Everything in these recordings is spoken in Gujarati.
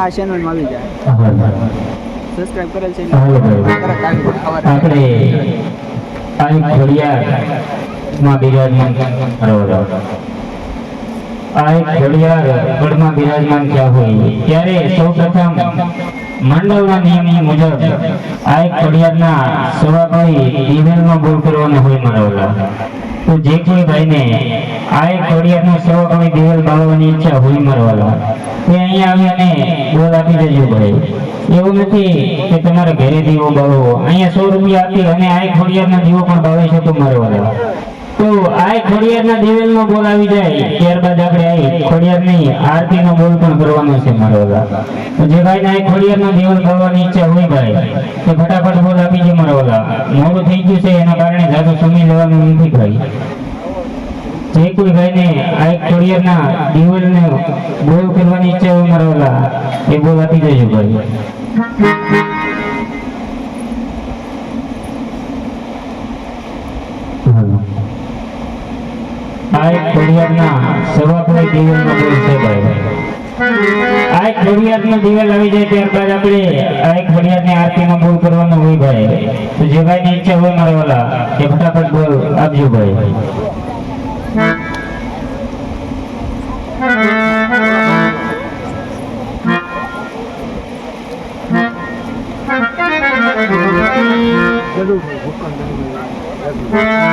આ ચેનલમાં આવી જાય. સબસ્ક્રાઇબ કરેલ છે આપણે આ ઘડિયાળમાં બિરાજમાન ગઢમાં બિરાજમાન થયા હોય ત્યારે સૌપ્રથમ મંડળના નિયમ મુજબ આ ઘડિયાળના સવાભાઈ દિવેલમાં બોલ કરવાનો હોય મારા. તો જે કોઈ ભાઈને આ ઘડિયાળનો સવાભાઈ દિવેલ બાળવાની ઈચ્છા હોય મારવાલા તે અહીંયા આવીને બોલ આપી દેજો ભાઈ. એવું નથી કે તમારે ઘરે દીવો બાળવો, અહીંયા 100 રૂપિયા આપી અને આ ઘડિયાળના દીવો પણ બાળી શકો મારવાલા. તો આ ઘડિયાળના દિવેલનો બોલ આવી જાય ત્યારબાદ આપણે આ ઘડિયાળની આરતીનો બોલ પણ કરવાનો છે મારવાલા. તો જે ભાઈને આ ઘડિયાળનો દિવેલ બાળવાની ઈચ્છા હોય ભાઈ તો ફટાફટ બોલ આપી દે મારવાલા. મોડું થઈ ગયું છે એના કારણે જાજો સમય લેવાનો નથી ભાઈ. જે કોઈ ભાઈને આ ઘડિયાળના દિવેલને બોલ કરવાની ઈચ્છા હોય મારવાલા એ બોલ આપી દેજો ભાઈ. આ ઘડિયાળના સવાભાઈ દિવેલનો બોલ છે ભાઈ. આ ઘડિયાળનો દિવેલ આવી જાય ત્યારબાદ આપણે આ ઘડિયાળની આરતીનો બોલ કરવાનો હોય ભાઈ. તો જે ભાઈની ઈચ્છા હોય મારવાલા એ ફટાફટ બોલ આપજો ભાઈ.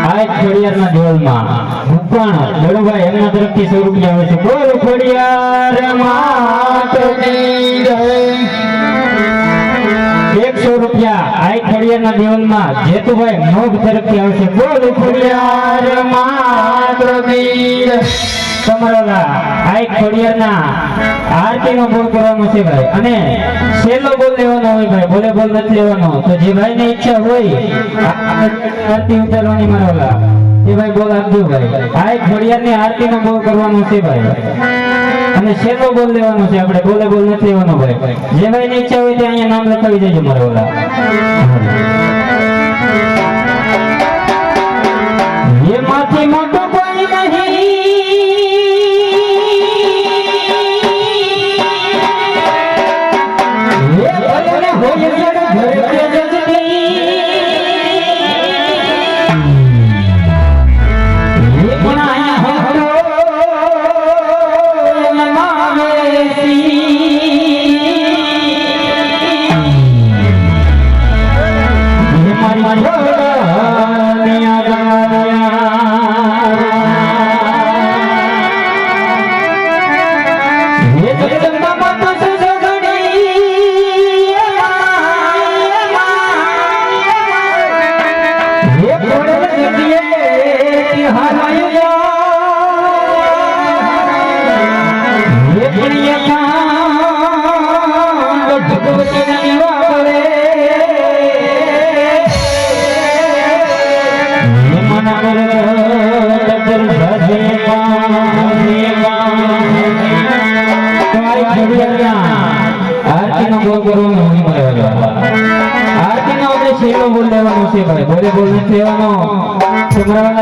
આ ઘડિયાળના દિવેલમાં ભૂપણ દડુભાઈ એમના તરફથી 100 રૂપિયા આવે છે. બોલ ઘડિયાળ માતની જય. 100 રૂપિયા આ ઘડિયાળના દિવેલમાં જેતુભાઈ મોગ તરફથી આવે છે. બોલ ઘડિયાળ માતની જય. તમારા આ ઘડિયાળના આરતીનો બોલ કરવાનો છે ભાઈ અને છેલ્લો બોલ લેવાનો હોય ભાઈ. બોલે બોલ નથી લેવાનો. તો જે ભાઈને ઈચ્છા હોય આરતી ઉતારવાની મારવાલા એ ભાઈ બોલ આપજો ભાઈ. આ ઘડિયાળની આરતીનો બોલ કરવાનો છે ભાઈ અને છેલ્લો બોલ લેવાનો છે આપણે. બોલે બોલ નથી લેવાનો ભાઈ. જે ભાઈને ઈચ્છા હોય તે અહીંયા નામ લખાવી દેજો મારવાલા. એમાંથી મોટો કોઈ નહીં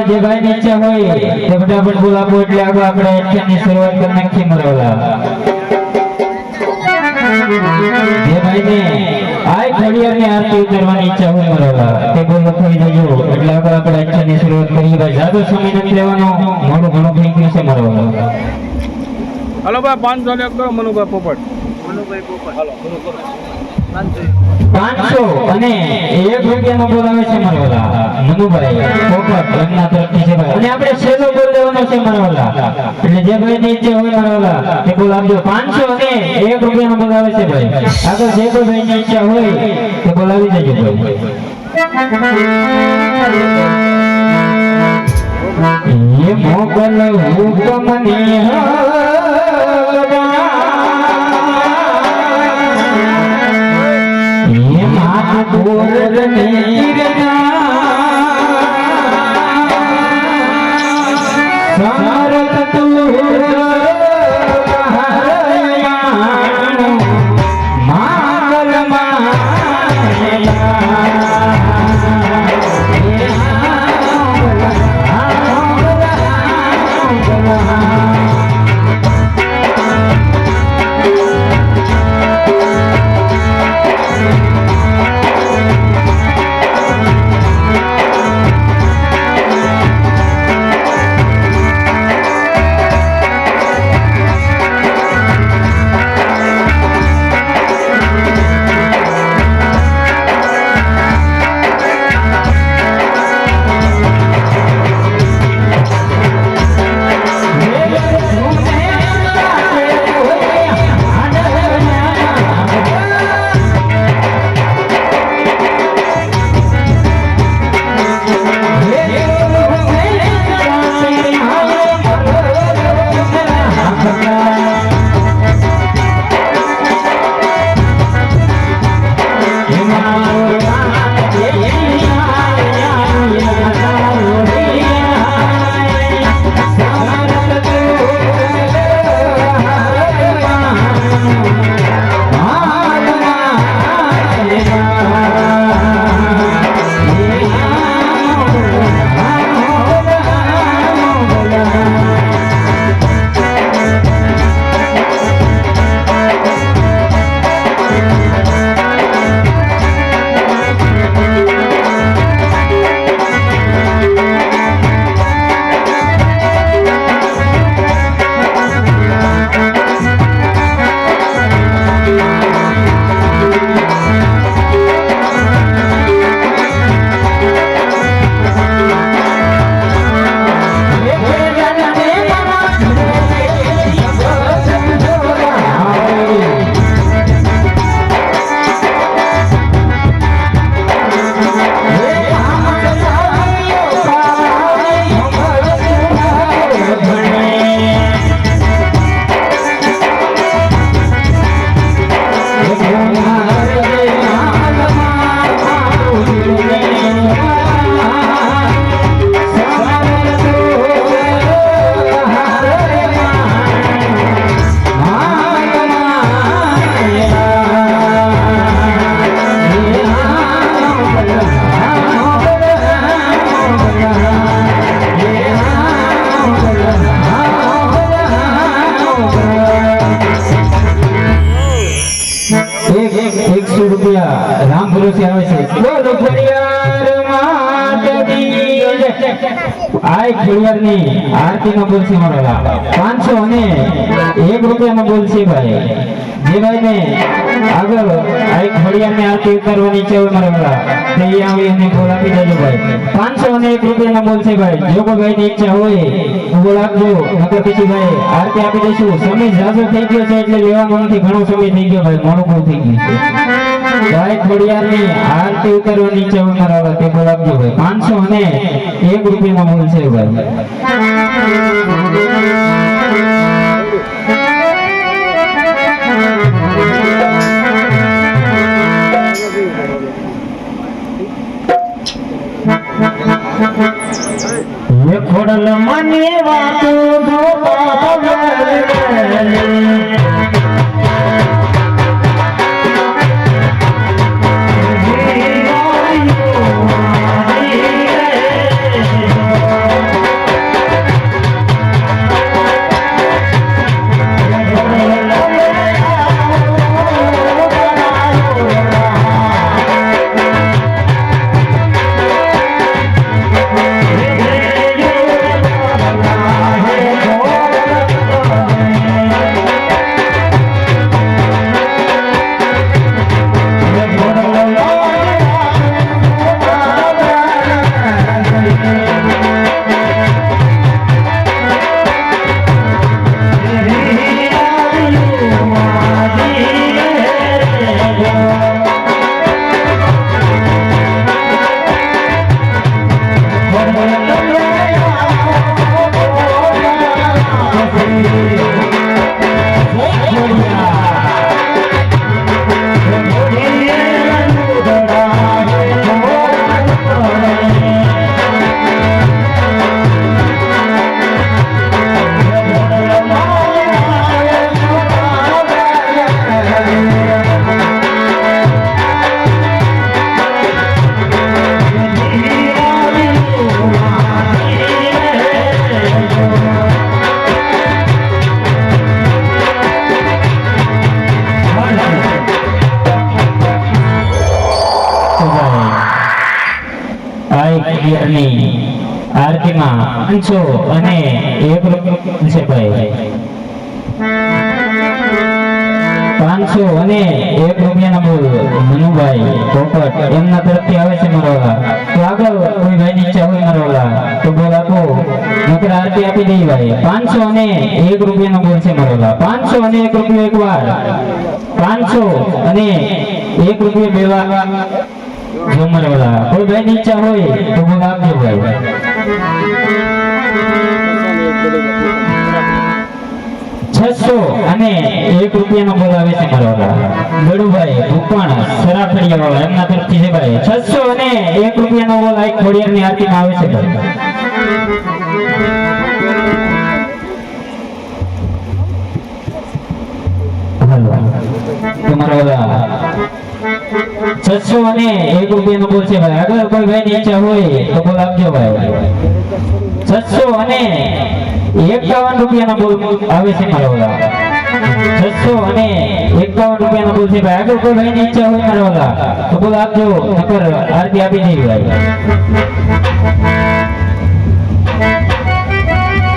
જે ભાઈની ઈચ્છા હોય તે ફટાફટ બોલ આપો એટલે આપણે એક્શનની શરૂઆત કરી નાખીએ મારવાલા. જે ભાઈને આ ઘડિયાળની આરતી ઉતારવાની ઈચ્છા હોય મારવાલા તે બોલ લખાવી દેજો એટલે આપણે એક્શનની શરૂઆત કરીએ ભાઈ. જાજો સમય નથી લેવાનો, મોડું ઘણું થઈ ગયું છે મારવાલા. હાલો ભાઈ 500 લેખ કરો મનુભાઈ પોપટ. હાલો 500 અને 1 રૂપિયાનો બોલ આવે છે મારવાલા મનુભાઈ પોપટ એમના તરફથી છે ભાઈ. અને આપણે છેલ્લો બોલ લેવાનો છે મારવાલા એટલે જે ભાઈની ઈચ્છા હોય મારવાલા તે બોલ આપજો. 500 અને 1 રૂપિયાનો બોલ આવે છે ભાઈ. આગળ જે કોઈ ભાઈની ઈચ્છા હોય તે બોલ આવી જજો ભાઈ. ये मोगल हुक्म ये मात गोर समरत રૂપિયા રામ ભરોસે આવે છે બોલો ફરિયાદ માત કી જય આ ખોડિયારની આરતીનો બોલ છે મારા 500 અને 1 રૂપિયાનો બોલ છે ભાઈ જે ભાઈ ને આગળ આ ખોડિયારની આરતી ઉતારવાની છે મારા તે આવી અને બોલ આપી દેજો ભાઈ 500 અને 1 રૂપિયાનો બોલ છે ભાઈ જો કોઈ ભાઈની ઈચ્છા હોય તો બોલ આપજો નકર પછી ભાઈ આરતી આપી દઈશું સમય જાજો થઈ ગયો છે એટલે લેવાનો નથી ઘણો સમય થઈ ગયો ભાઈ મોડું બહુ થઈ ગયું છે ભાઈ ખોડિયારની આરતી ઉતારવાની ઈચ્છા હોય મારા તે બોલ આપજો ભાઈ 500 અને 1 રૂપિયાનો બોલ છે ભાઈ ये खोडल मने वातो दो આરતીમાં 500 અને 1 રૂપિયા છે ભાઈ 500 અને 1 રૂપિયાનો બોલ મનુભાઈ પોપટ એમના તરફથી આવે છે મારા તો આગળ કોઈ ભાઈની ઈચ્છા હોય મારા તો બોલ આપો નકર આરતી આપી દઈ ભાઈ 500 અને 1 રૂપિયાનો બોલ છે મારા 500 અને 1 રૂપિયો એકવાર 500 અને 1 રૂપિયો બે વાર જો મારા કોઈ ભાઈની ઈચ્છા હોય તો બોલ આપજો ભાઈ 6 600 અને 1 રૂપિયાનો બોલ આવે છે મારા ગડુભાઈ ભૂપણ સરાફળિયા વાળા એમના તરફથી છે ભાઈ 600 અને 1 રૂપિયાનો બોલ આ ખોડિયારની આરતીમાં આવે છે ભાઈ તમારા ઓલા 600 અને 1 રૂપિયાનો બોલ છે ભાઈ અગર કોઈ ભાઈની ઈચ્છા હોય તો બોલ આપજો ભાઈ 600 અને 51 રૂપિયાનો બોલ આવે છે મારા ઓલા 600 અને 51 રૂપિયાનો બોલ છે ભાઈ અગર કોઈ ભાઈની ઈચ્છા હોય મારા ઓલા તો બોલ આપજો નકર આરતી આપી દેવી ભાઈ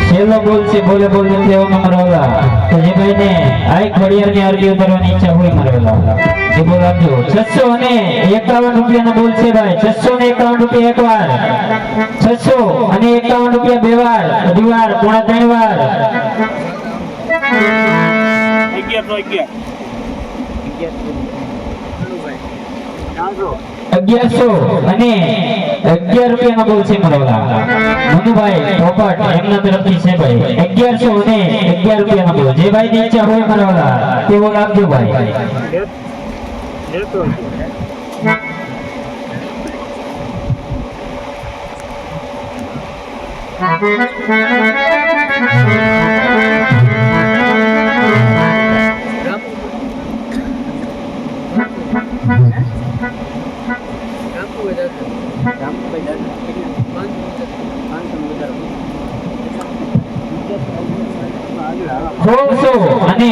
છેલ્લો બોલ છે બોલે બોલ નથી આવવાનો મારા ઓલા તો જે ભાઈને આ ખોડિયારની આરતી ઉતારવાની ઈચ્છા હોય મારા ઓલા એ બોલ આપજો 600 અને 51 રૂપિયાનો બોલ છે ભાઈ 651 રૂપિયા એકવાર 600 અને 51 રૂપિયા બે વાર અઢી વાર પોણા ત્રણ વાર 1100 અને 11 રૂપિયાનો બોલ છે મારા મનુભાઈ પોપટ એમના તરફથી છે ભાઈ 1100 અને 11 રૂપિયાનો બોલ જે ભાઈ ની ઈચ્છા હોય મારા તે બોલ આપજો ભાઈ ખોલસો અને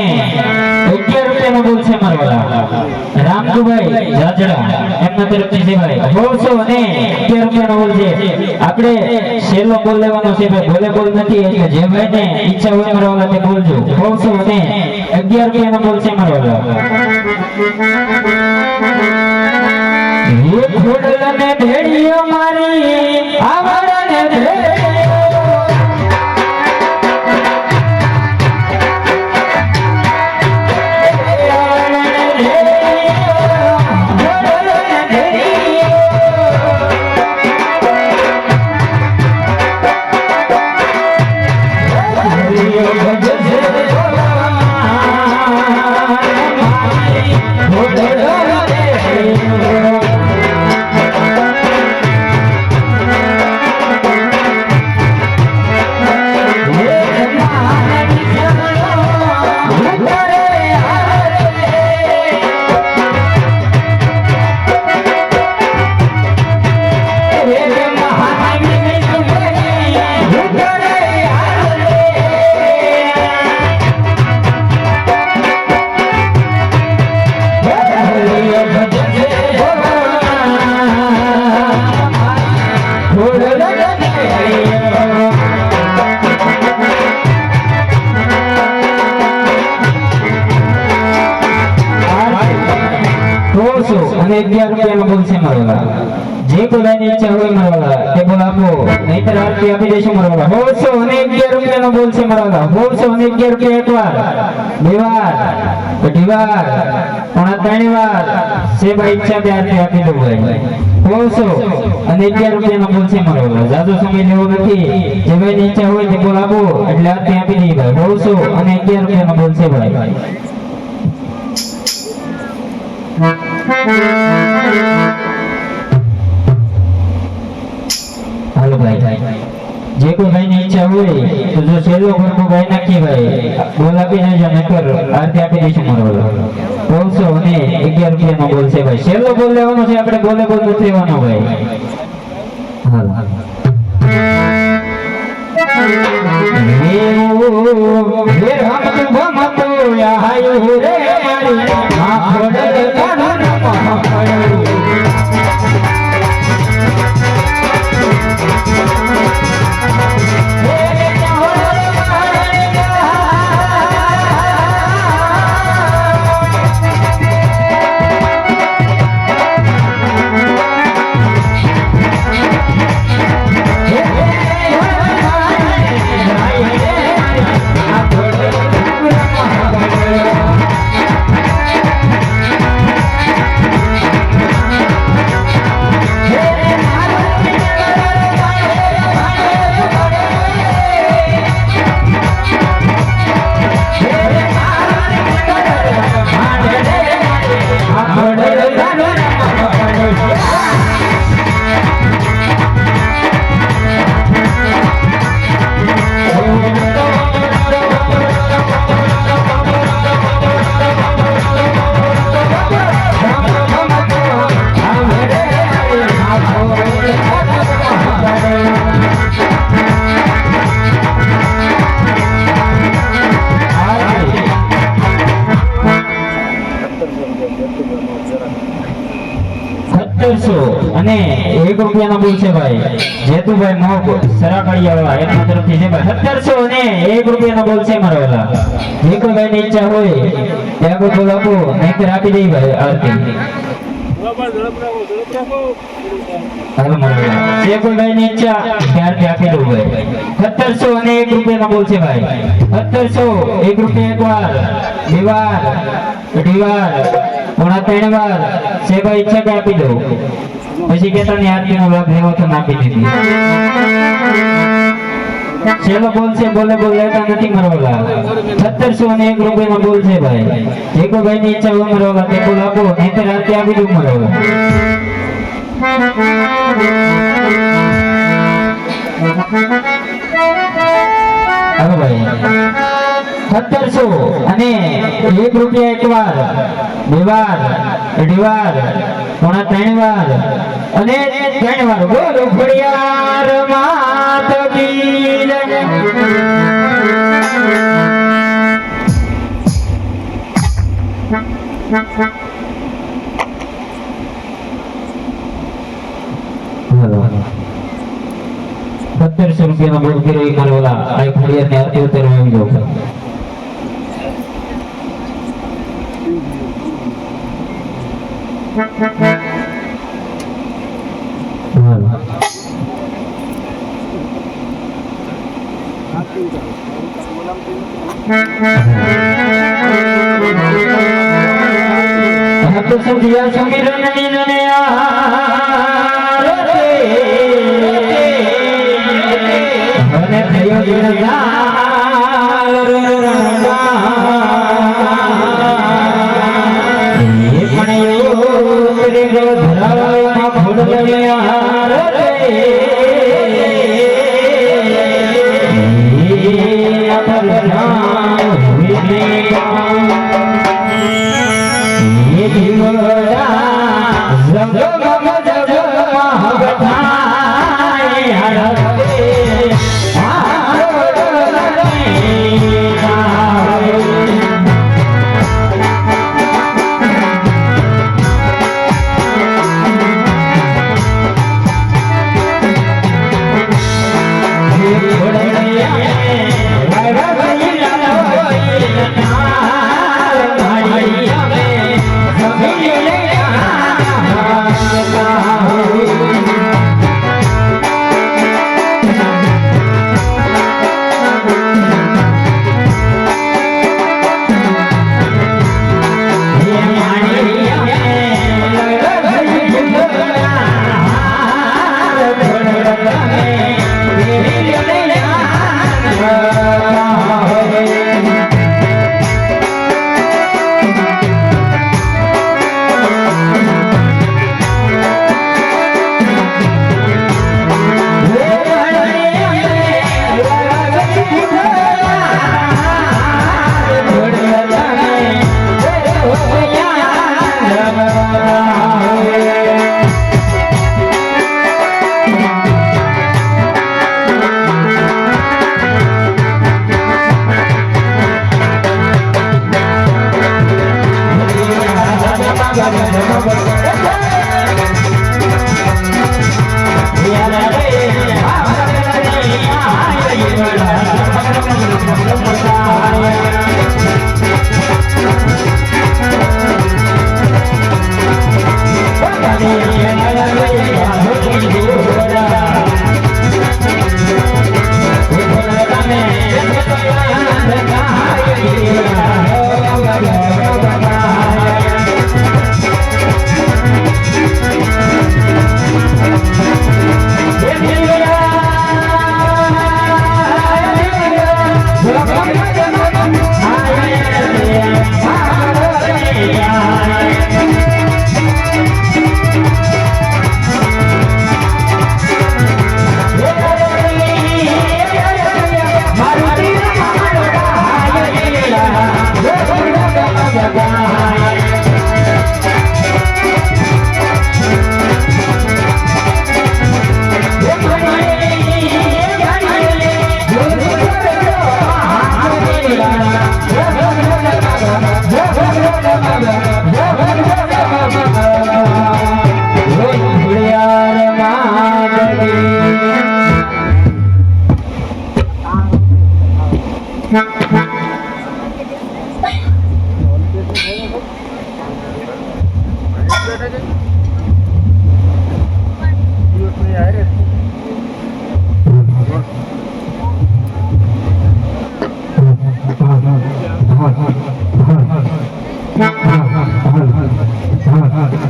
11 રૂપિયાનો બોલ છે મારા રામજીભાઈ જાજડા એમના તરફથી છે ભાઈ ખોલસો અને 11 રૂપિયાનો બોલ છે આપણે છેલ્લો બોલ લેવાનો છે ભાઈ બોલે બોલ નથી એટલે જે ભાઈને ઈચ્છા હોય મારા તે બોલજો ખોલસો અને 11 રૂપિયાનો બોલ છે મારા ये खोडल ने भेड़ियो मारी आवड़ ने અને 11 રૂપિયાનો બોલ છે મારા જે કોઈની ઈચ્છા હોય મારા તે બોલ આપો નહીતર આરતી આપી દેશું મારા 100 અને 11 રૂપિયાનો બોલ છે મારા 100 અને 11 રૂપિયા એકવાર બે વાર અઢી વાર પોણા ત્રણ વાર સે ભાઈ ઈચ્છા તે આરતી આપી દઉં ભાઈ 100 અને 11 રૂપિયાનો બોલ છે મારા જાજો સમય લેવો નથી જે ભાઈની ઈચ્છા હોય તે બોલ આપો એટલે આરતી આપી દઈએ ભાઈ 100 અને 11 રૂપિયાનો બોલ છે ભાઈ हेलो भाई जे कोई भाई ने इच्छा हुई तो जो सेलो घर को भाई नाखी भाई बोला भी नहीं जाने कर आरती आपी देशो मारो 100 અને 11 રૂપિયાનો બોલ છે ભાઈ સેલો બોલ લેવાનો છે આપણે બોલે બોલ નથી લેવાનો ભાઈ હાલ રે રામ ભમતો આયો રે મારી આ ખોડલ કાઢો અને 1 રૂપિયાનો બોલ છે ભાઈ જેતુભાઈ મોગ સરાકડિયા એમના તરફથી છે ભાઈ 1700 અને 1 રૂપિયાનો બોલ છે મારા વાલા જે કોઈ ભાઈની ઈચ્છા હોય તે આગળ બોલ આપો નહીંતર આપી દઈ ભાઈ આરતી હાલો મારા વાલા જે કોઈ ભાઈની ઈચ્છા ત્યારથી આપી દઉં ભાઈ 1700 અને 1 રૂપિયાનો બોલ છે ભાઈ 1700 1 રૂપિયા એકવાર બે વાર પોણા 3 વાર છે ભાઈ ઈચ્છા કે આપી દઉં પછી કેતાની આરતીનો લાભ લેવો તો નાખી દીધી છેલ્લો બોલ છે બોલે બોલ લેતા નથી મરવાલા 1700 અને 1 રૂપિયાનો બોલ છે ભાઈ જે કોઈ ભાઈની ઈચ્છા હોય મરવાલા તે બોલ આપો નહીંતર આરતી આપી દઉં મરવાલા હાલો ભાઈ 1700 અને 1 રૂપિયા એકવાર બે વાર અઢી વાર પોણા 3 વાર અને 3 વાર બોલો ખોડિયાર માત કી જય હાલો 1700 રૂપિયાનો બોલ કર્યો મારો ઓલા આ ખોડિયાર ને આરતી ઉતારવા આવી જાવ તો સંધ્યા સમીરન નીને આરતે અને થયો દિનદાર એ પણ એવો કરે ધરાવના ખોડલે આરતે એ અપર નામ વિને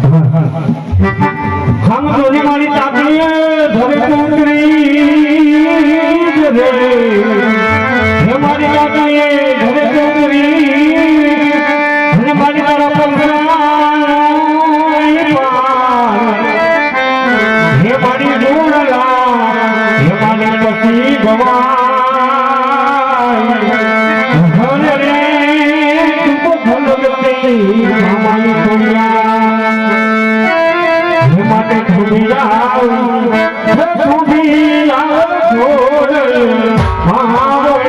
हम दोनी मारी चाकरी धरे कुकरी रे हमारी चाकरी धरे कुकरी हमारी तरफ हमारी जोड़ला हमारी पति गवाई रे तुमको भलगते हमारी दुनिया માટે ધુમિયાઓ જોડ માવડી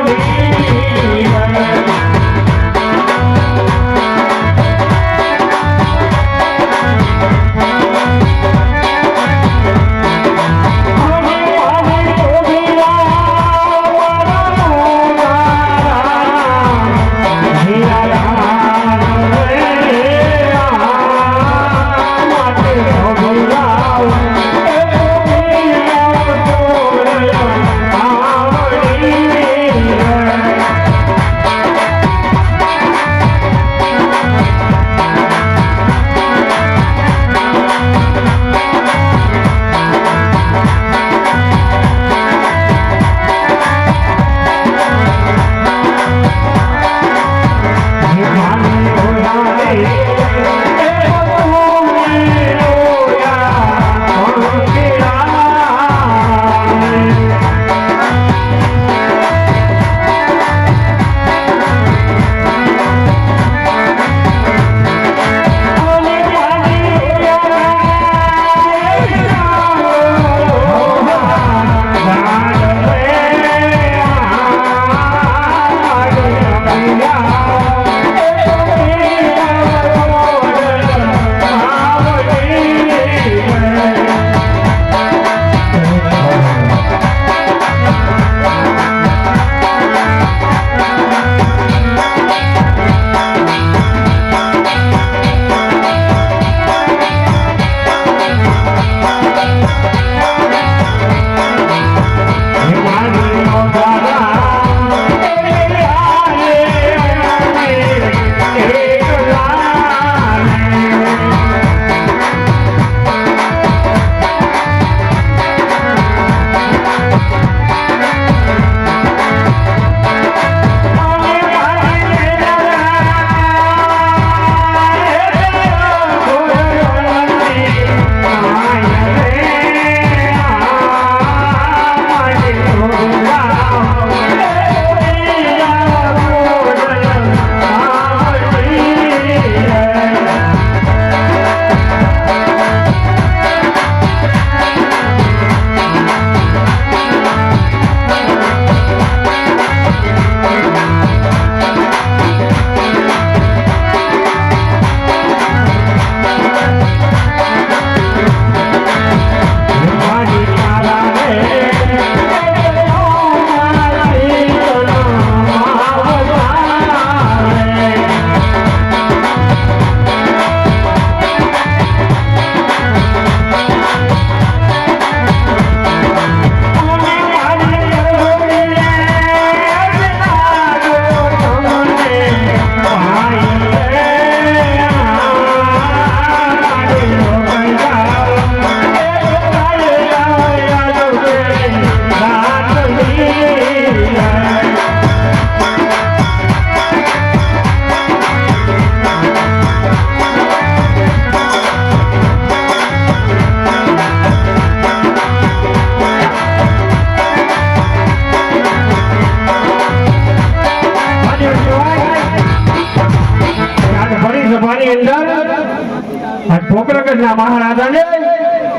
પોકરગઢના મહારાજાને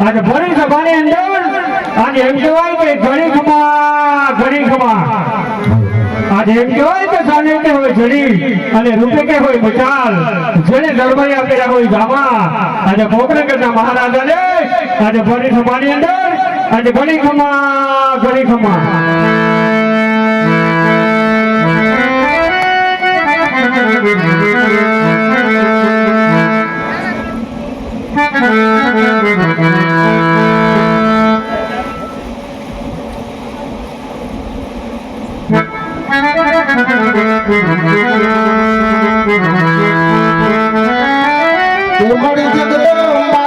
આજે ભરી સભાની અંદર આજે એમ કહેવાય કે ઘણી ખમા આજે એમ કહેવાય કે સાનિધ્ય હોય જડી અને રૂપે કે હોય બચાલ જેને દરબારી આપેલા હોય જામા આજે પોકરગઢના મહારાજાને આજે ભરી સભાની અંદર આજે ઘણી ખમા ઉમડી જગદંબા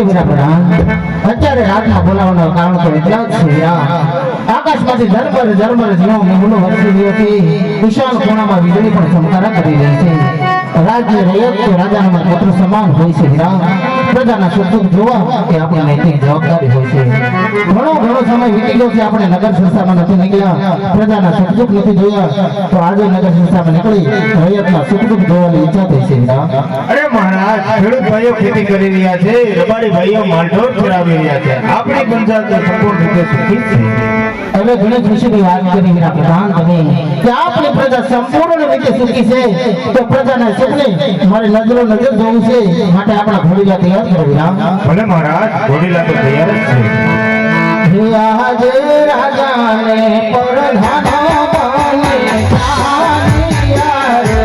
વીરા પ્રધાન, અત્યારે રાતના બોલાવવાનું કારણ તો એટલા જ છે વીરા. આકાશમાંથી ઝરમર જેવો મેઘનો વરસી રહ્યો છે. ઈશાન ખૂણામાં વીજળી પણ ચમકારા કરી રહી છે. રાજ્ય રયત તો રાજાના પુત્ર સમાન હોય છે વીરા. પ્રજાના સુખ દુઃખ જોવા એ આપણી નૈતિક જવાબદારી હોય છે. ઘણો સમય વીતી ગયો છે, આપણે નગર સંસ્થામાં નથી નીકળ્યા, પ્રજાના સુખ દુઃખ નથી જોયા, તો આજે નગર સંસ્થામાં નીકળી રયતના સુખ દુઃખ જોવાની ઈચ્છા થઈ છે વીરા. અરે મહારાજ, ખેડૂત ભાઈઓ ખેતી કરી રહ્યા છે, રબારી ભાઈઓ માલઢોર ચરાવી રહ્યા છે, આપણી પંચાયત સંપૂર્ણ રીતે સુખી છે. હવે ઘણી ખુશીની વાત કરી વીરા પ્રધાન તમે કે આપણી પ્રજા સંપૂર્ણ રીતે સુખી છે, તો પ્રજાના સુખને મારે નજર જોવું છે, માટે આપણા ઘોડીલા તૈયાર કરો વીરા. ભલે મહારાજ, ઘોડીલા તો તૈયાર જ છે. હે આજે રાજાને પરધાનો બને ચાંદિયા રે.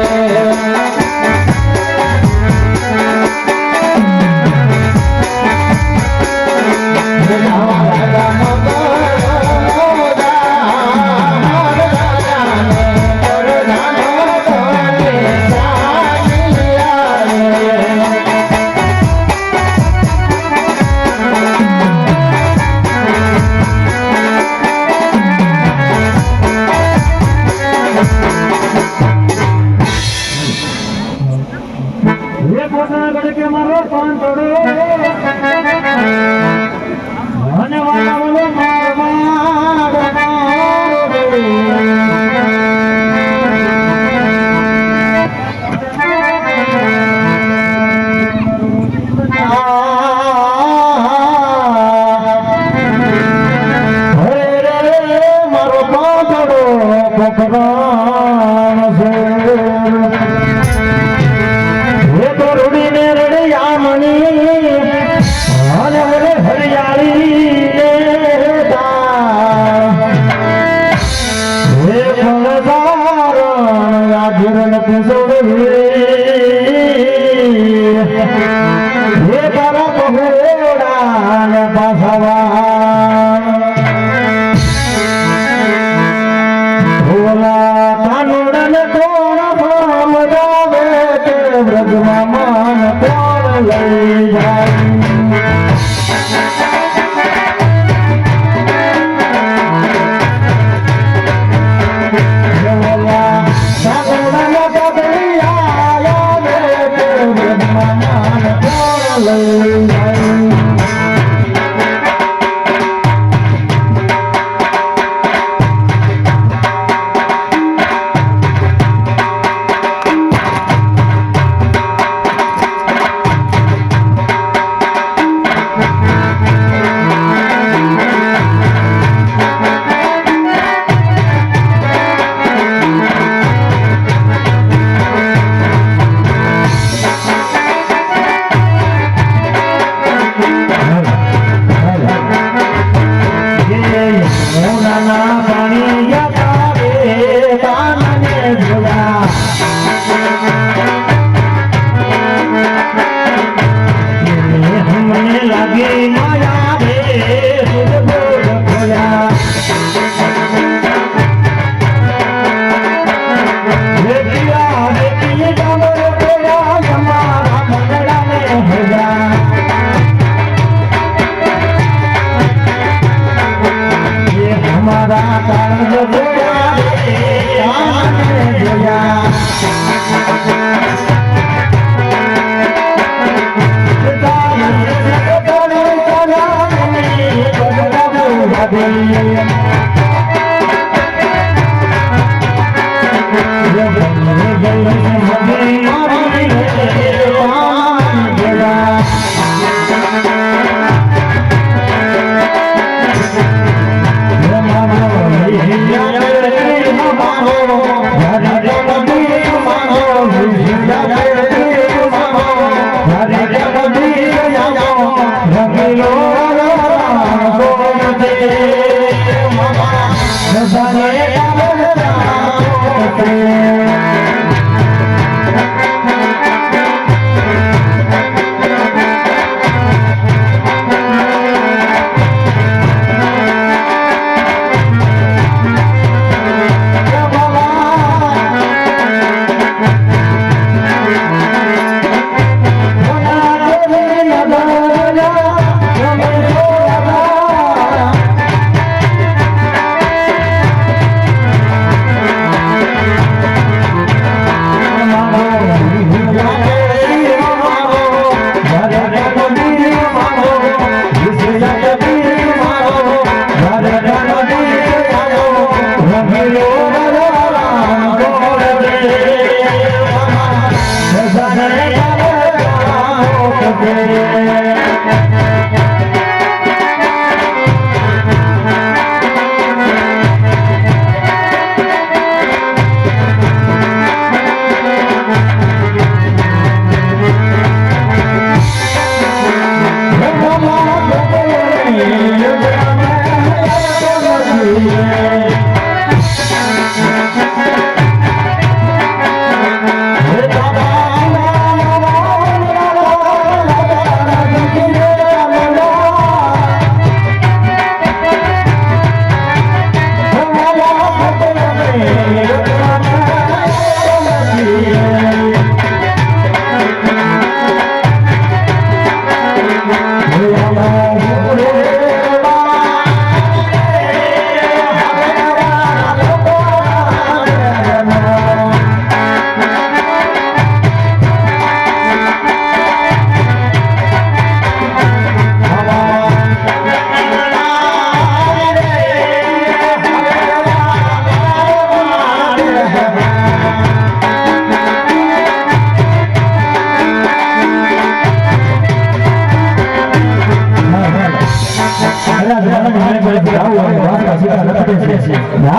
Mama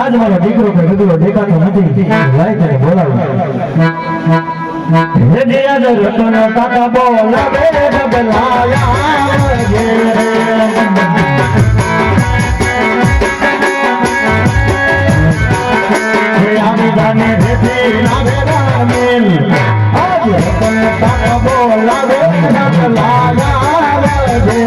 આજ મારો દીકરો કે દીકરો દેખાતો નથી લાઈ તને બોલાવું હે દિયા જો રતન કાકા બોલાવે બબલાયા ગે હે આમી દાને રેતે નાવે રામેલ આજ રતન કાકા બોલાવે બબલાયા ગે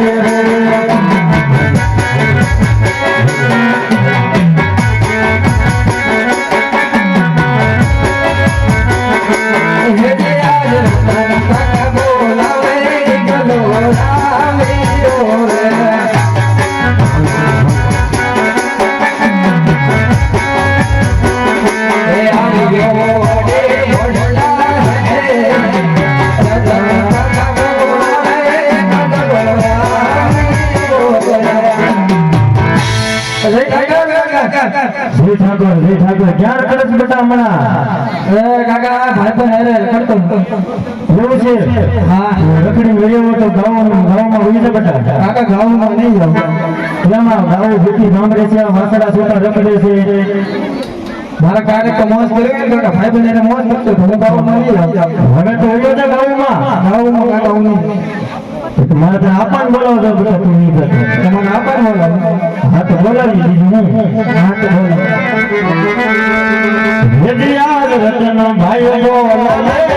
જય ઠાકોર ક્યાં કરસ બેટા હમણાં એ કાકા ભાઈ પણ હેરે કરતો એવું છે હા રખડી વેયો તો ગામમાં હોઈ છે બેટા કાકા ગામમાં નહીં જાવ એમાં ગાવ જેથી ગામરે છે વાસડા સોટા રખડે છે મારા કાર્યક્રમ મોજ કરે ને બેટા ભાઈ પણ એને મોજ કરતો હું ગામમાં નહીં જાવ હવે તો હોયો છે ગામમાં કાકા હું નહીં મારે તો આપણ બોલાવો તો બેટા તું નહીં કરતો તમારે આપણ બોલાવો હા તો બોલાવી દીધું હું હા તો બોલાવી યદિયાર રતન ભાઈ બોલાવે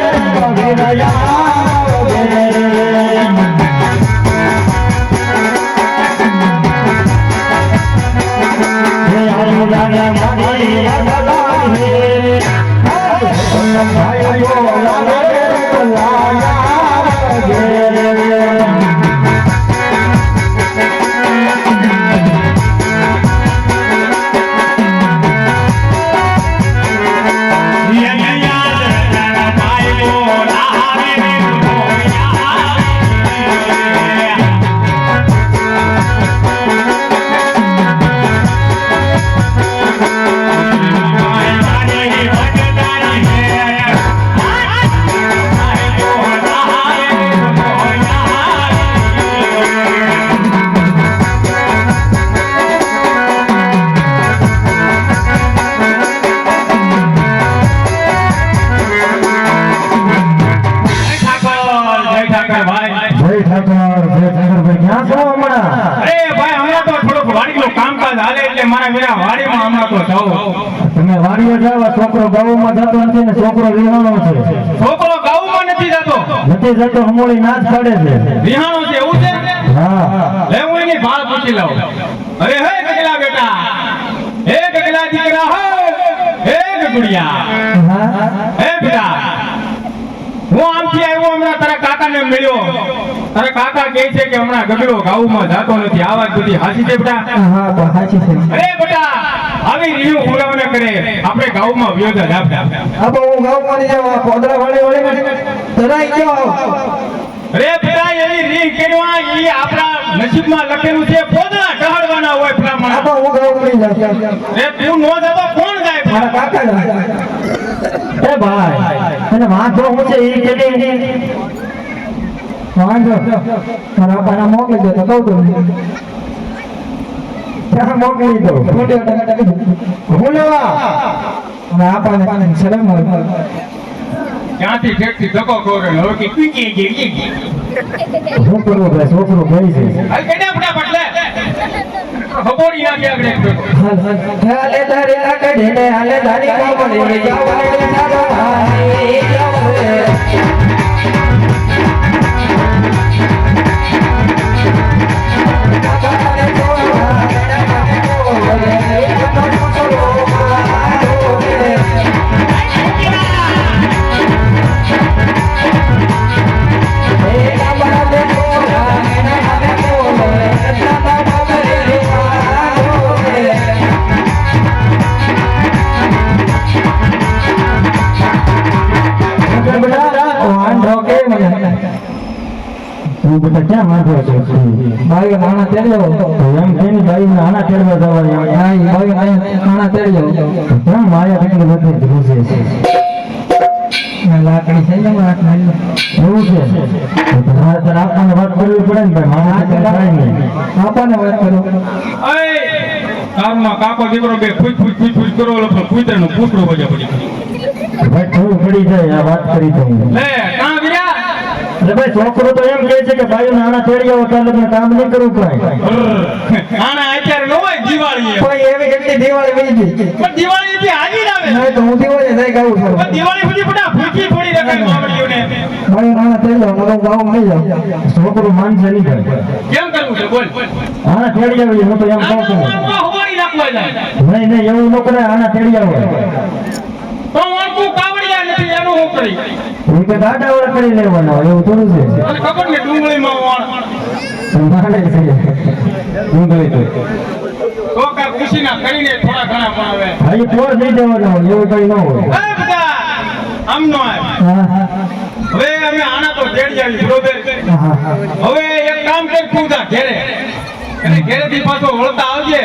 છોકરો ગાઉમાં જતો નથી ને છોકરો વિહાણો છે છોકરો ગાઉમાં નથી જતો હમોળી નાચ પાડે છે વિહાણો છે એવું છે હા લે હું એની ભાળ પૂછી લઉં અરે હે ગગલા બેટા હે ગગલા દીકરા હે ગગુડિયા હે બેટા હું આમથી આવ્યો હમણાં તારા કાકાને મળ્યો તારા કાકા કહે છે કે હમણાં ગગડો ગાઉમાં જાતો નથી આ વાત બધી હાચી છે બેટા હા હાચી છે અરે બેટા આવી રીહું ઉડાવના કરે આપણે ગાઉમાં વ્યોજા જાપતા અબો હું ગાઉમાં ની જાવ પોદરા વાળી તરાઈ ગયો અરે બેટા એવી રીહ કેવા ઈ આપણા નસીબમાં લખેલું છે પોદરા ઢહળવાના હોય પ્રમાણે અબો હું ગાઉમાં ની જાવ રે તું નો જાતો કોણ જાય મારા કાકા જાય એ ભાઈ અને વાંધો હું છે ઈ કેડી વાંધો મારા પાના મોકલી દે તો કહું તો ત્યાં મોકલી દો હું લેવા અને આપણને શરમ હોય ક્યાંથી ઠેકથી ધક્કો કરે હવે કે કીકી ગઈ શું કરવું ભાઈ છોકરો ગઈ છે હાલ કેડા ફટાફટ લે ખબોડી નાખી આગળ એક ભેગો. હાલે ધારી લાકડી ને હાલે ધારી કામડી જવાડે તારો ભાઈ જવાડે તું બેટા ક્યાં માંગો છો ભાઈ નાના તેડ્યો એમ કહીને ભાઈ આના તેડવા જવા હા ઈ ભાઈ નાના તેડ્યો કેમ માયા કેટલી બધી ધ્રુજે છે લાકડી છે ને મારા ખાલી એવું છે તો તમારે તારે આપણને વાત કરવી પડે ને ભાઈ મારા હાથે કાંઈ નહીં આપણને વાત કરો અય તારમાં કાકો દીકરો બે ફૂટ કરો એટલે કૂતરાનું પૂતળું વજા પડી ભાઈ થોડું પડી જાય આ વાત કરી તો હું લે કાં વિરા એટલે ભાઈ છોકરો તો એમ કહે છે કે ભાઈ નાના તેડી આવો ત્યારે લગ્ન કામ નહીં કરવું કાંઈ આના અત્યારે ન હોય દિવાળી કોઈ એવી કેટલી દિવાળી વીતી પણ દિવાળી થી હાજી જ આવે નહીં તો હું દિવાળી થઈ ગાઉં છું પણ દિવાળી સુધી બધા ભૂખી પડી રખાય માવડીઓને ભાઈ નાના તેડ્યો મને ગાઉં મળી જાવ છોકરો માનશે નહીં ભાઈ કેમ કરવું છે બોલ આના તેડી આવી હું તો એમ કહું છું આના હોવાડી નાખવા જાય નહીં નહીં એવું ન કરે આના તેડી આવો તો વાળકું કાવડિયા નથી એનું હું કરી એ કે ગાડાવાળા કરી લેવાનો એવું થોડું છે મને ખબર ને ડુંગળીમાં વાળ માને છે ઊંઘળી તો તો કા ખુશીના કરીને થોડા ઘણા પણ આવે ભાઈ કોર દઈ દેવાનો એવું કઈ ન હોય એ બધા આમ નો આવે હવે અમે આના તો તેડી આવી બરોબર હવે એક કામ કર તું જા ઘેરે અને ઘેરેથી પાછો વળતા આવજે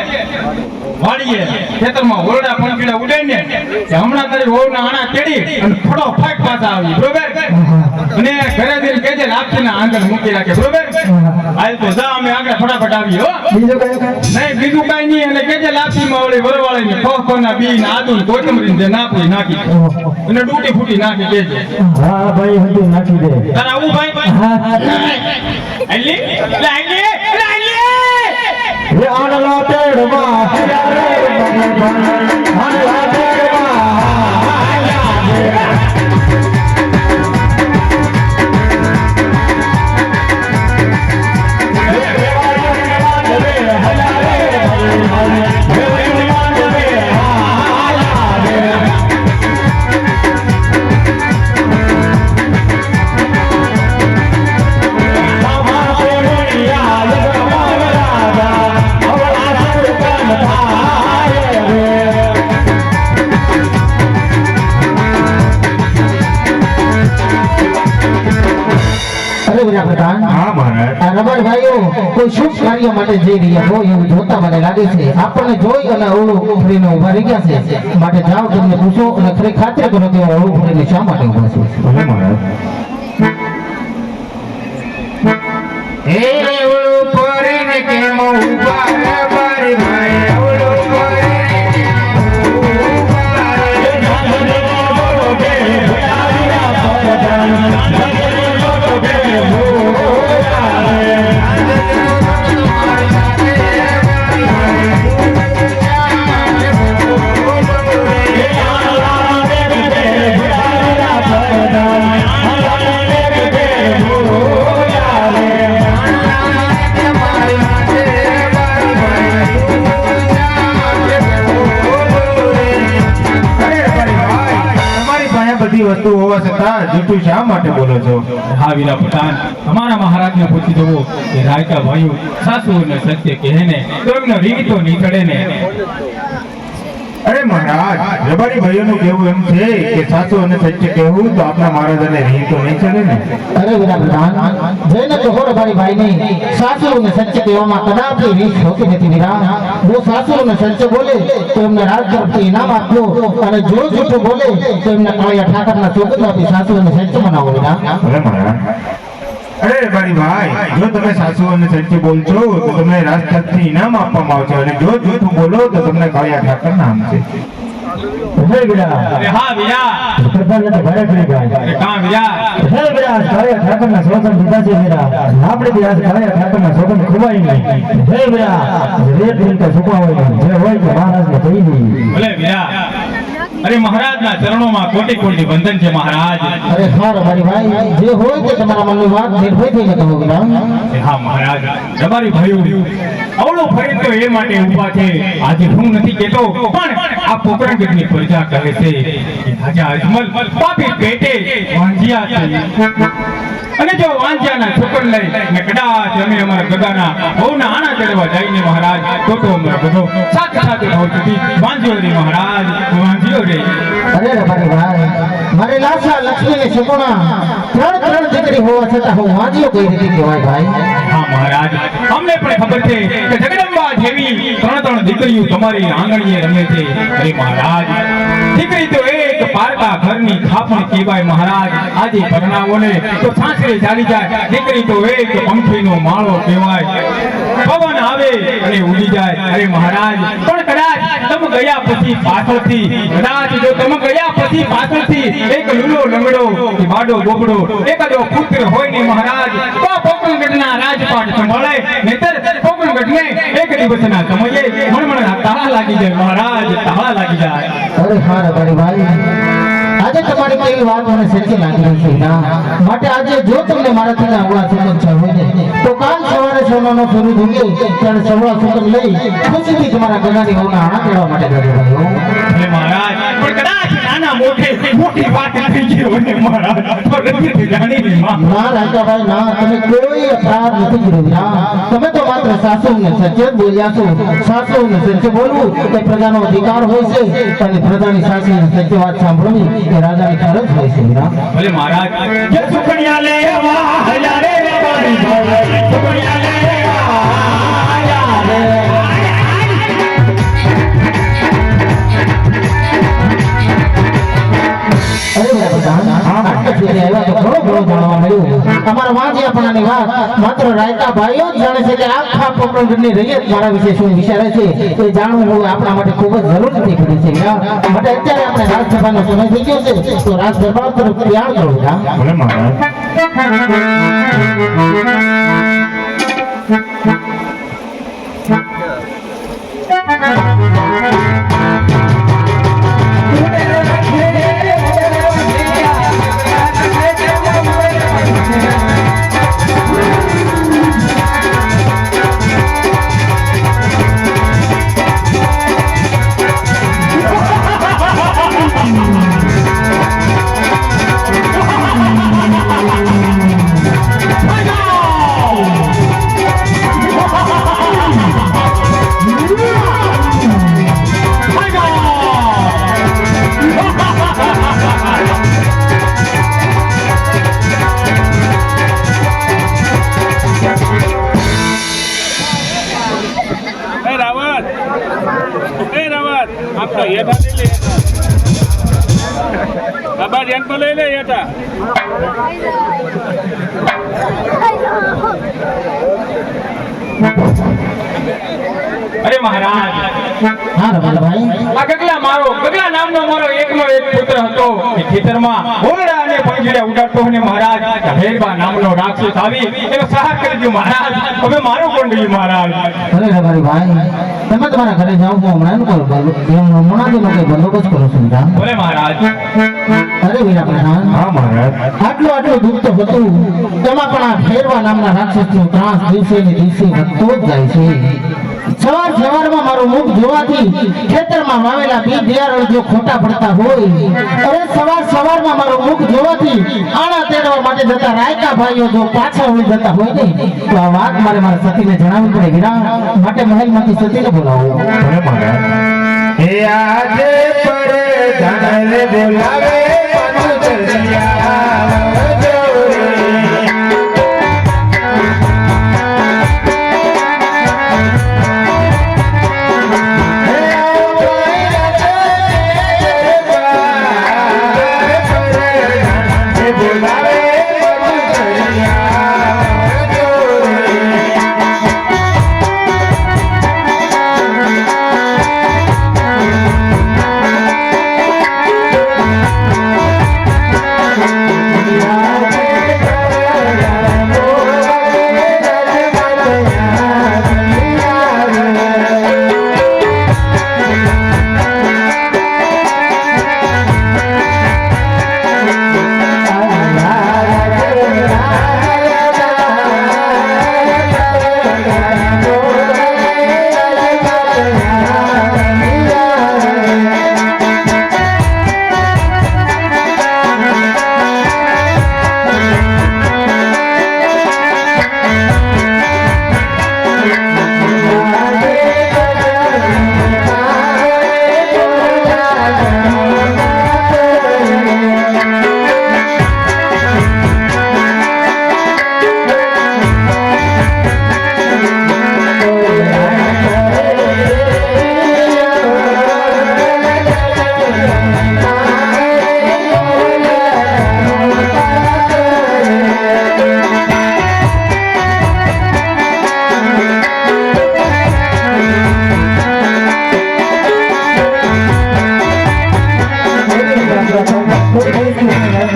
વાડીએ ખેતરમાં ઓરડા પંખીડા ઉડાઈને કે હમણાં તારી વહુના આણા તેડી અને ફળો ફાક પાછા આવી બરોબર અને ઘરે જઈને કહેજે લાપસીના આંગણ મૂકી રાખે બરોબર હાલ તો જા અમે આગળ ફટાફટ આવી હો બીજું કયું કાંઈ નહીં બીજું કાંઈ નહીં અને કહેજે લાપસીમાં ઓલી વરવાળીની ખોખોના બી ને આદુ ને કોથમરી જે નાખી નાખી અને ડૂટી ફૂટી નાખી કહેજે હા ભાઈ હજી નાખી દે તારા આવું ભાઈ આલી લાગી એ આનલો તેડવા હિયારે આનલો તેડવા હા મહારાજ આ રબર ભાઈઓ કોઈ શુભ કાર્ય માટે જઈ રહ્યા હોય એવું જોતા મને લાગે છે આપણને જોઈ અને અવળું ફરીને ઉભા રહી ગયા છે માટે જાઓ તેમને પૂછો અને ખરી ખાતરી કરો કે અવળું ફરીને શા માટે ઉભા છે ભલે મહારાજ હે ઓળો પરીને કેમ ઉભા રે મારી ભાઈ ઓળો પરીને કેમ ઉભા રે બધી વસ્તુ હોવા છતાં જૂઠું શા માટે બોલો છો હા વીરા પઠાણ અમારા મહારાજને પૂછી જવો કે રાયકા ભાઈઓ સાસુઓને સત્ય કહે ને તો એમનો રીત તો નીકળે ને અરે મહારાજ રબારી ભાઈઓનું કહેવું એમ છે કે સાચું અને સત્ય કહેવું તો આપણા મહારાજાને રીત તો નહીં ચડે ને અરે વિરા પ્રધાન જઈને કહો રબારી ભાઈને સાસુ અને સત્ય કહેવામાં કદાપી રીત હોતી નથી વિરા જો સાસુ અને સત્ય બોલે તો એમને રાજ તરફથી ઇનામ આપજો અને જો જૂઠું બોલે તો એમને કાળિયા ઠાકરના ચોકડ આપી સાસુ અને સત્ય બનાવો વિરા ભલે મહારાજ અરે રબારી ભાઈ જો તમે સાસુ અને સત્ય બોલશો તો તમને રાજ તરફથી ઇનામ આપવામાં આવશે અને જો જૂઠું બોલો તો તમને કાળિયા ઠાકર નામ છે હે બેટા અરે હા વીરા પ્રધાન ને ઘરે કરી ગયા અરે કાં વીરા હે બેટા કાળિયા ઠાકરના સોગંદ દીધા છે બેટા આપણે બી આજ કાળિયા ઠાકરના સોગંદ ખવાય નહીં હે બેટા રેત મિલકે સુપાવાય નહીં જે હોય કે મહારાજને કહી દઈએ ભલે વીરા અરે મહારાજના ચરણોમાં કોટી કોટી વંદન છે મહારાજ અરે હા મારી ભાઈ જે હોય તે તમારા મનની વાત નિર્ભય થઈને કહો વિરામ હા મહારાજ તમારી ભયું અવળો ફરી તો એ માટે ઊભા છે આજે હું નથી કેતો પણ આ પોકરણગઢની પ્રજા કહે છે કે રાજા અજમલ પાપી પેટે વાંજિયા છે અને જો વાંજિયાના છોકર લઈ ને કદાચ અમે અમારા ગગાના બહુના આણા ચડવા જઈને મહારાજ તો અમારો બધો સાથે સાથે ભાવ સુધી વાંજ્યો રે મહારાજ વાંજ્યો રે અરે રે મારી ભાઈ મારે લાસા લક્ષ્મી ને સુગુણા ત્રણ દીકરી હોવા છતાં હું વાંજ્યો કઈ રીતે કહેવાય ભાઈ હા મહારાજ અમને પણ ખબર છે કે જગદંબા જેવી ત્રણ દીકરીઓ તમારી આંગણીએ રમે છે અરે મહારાજ દીકરી તો એક પારકા ઘરની ખાપણ કહેવાય મહારાજ આજે પરણાવોને તો સાસરે ચાલી જાય દીકરી તો એક પંખીનો માળો કહેવાય પવન આવે અને ઉડી જાય અરે મહારાજ પણ કદાચ તમે ગયા પછી પાછળથી કદાચ જો તમે ગયા પછી પાછળથી એક લૂલો લંગડો કે બાડો ગોબડો એક જો પુત્ર હોય ને મહારાજ તો પોકરણગઢના રાજપાટ સંભાળે નહીતર પોકરણગઢને એક દિવસના સમયે મણમણના તાળા લાગી જાય મહારાજ તાળા લાગી જાય અરે હા રે મારી ભાઈ આજે તમારી કેવી વાત મને સચ્ચી લાગી રહી છે ના માટે આજે જો તમને મારાથી આવવા સુગંધ હોય ને તો કાલ સવારે સોનાનો ફેરું ધૂંગે ત્યારે સવા સુગંધ લઈ ખુશીથી તમારા ગગાની હોના આણા કરવા માટે જજો ભાઈઓ હે મહારાજ પણ કદાચ નાના મોટી વાત થઈ ગઈ હોય ને મહારાજ તો નથી જાણી ની માં ના રાજાભાઈ ના તમે કોઈ અપરાધ નથી કર્યો ના તમે તો માત્ર સાસુને સચેત બોલ્યા છો સાસુને સચ્ચે બોલવું એ પ્રજાનો અધિકાર હોય છે અને પ્રજાની સાસુને સચ્ચી વાત સાંભળવી એ રાજાની ફરજ હોય છે ના ભલે મહારાજ જે સુકણિયા લે વાયા રે બારી ભલે સુકણિયા લે વાયા રે અરે મારા પ્રધાન આટલા સુધી આવ્યા તો ઘણું જાણવા મળ્યું અમારા વાંજિયાપણાની વાત માત્ર રાયકા ભાઈઓ જ જાણે છે કે આખા પોકરણગઢની રૈયત મારા વિશે શું વિચારે છે એ જાણવું હું આપણા માટે ખૂબ જ જરૂરી થઈ ગયું છે માટે અત્યારે આપણે રાજસભાનો સમય થઈ ગયો છે તો રાજ દરબાર તરફ તૈયાર કરો ભલે મહારાજ आपका ये था ले ले बाबा जन को ले ले ये था અરે મહારાજ હા રમણભાઈ આ ગગલા નામનો મારો એકનો એક પુત્ર હતો એ ખેતરમાં ઓરડા અને પંજરા ઉડાડતો અને મહારાજ હેરબા નામનો રાક્ષસ આવી એનો સહાય કરી દીધો મહારાજ હવે મારો કોણ રહ્યું મહારાજ અરે રમણભાઈ તમે તમારા ઘરે જાઓ હું હમણાં હમણાં બંદોબસ્ત કરું છું બોલે મહારાજ અરે વીરા પ્રધાન હા મહારાજ આટલું દુઃખ તો હતું તેમાં પણ આ ફેરવા નામના રાક્ષસનો ત્રાસ દિવસે ને દિવસે વધતો જ જાય છે સવારમાં મારું મુખ જોવાથી ખેતરમાં વાવેલા બી બિયારણ જો ખોટા પડતા હોય અરે સવારમાં મારું મુખ જોવાથી આણા તેડવા માટે જતા રાયકા ભાઈઓ જો પાછા વળી જતા હોય ને તો આ વાત મારા સતીને જણાવવી પડે વીરા માટે મહેલમાંથી સતીને બોલાવો ભલે મહારાજ એ આજે પર ધનલે બોલાવે પંચલિયા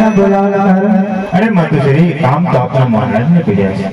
ક્યાં બોલાવવાના કારણ? અરે માતુશ્રી કામ તો આપના મહારાજને પીડ્યા છે.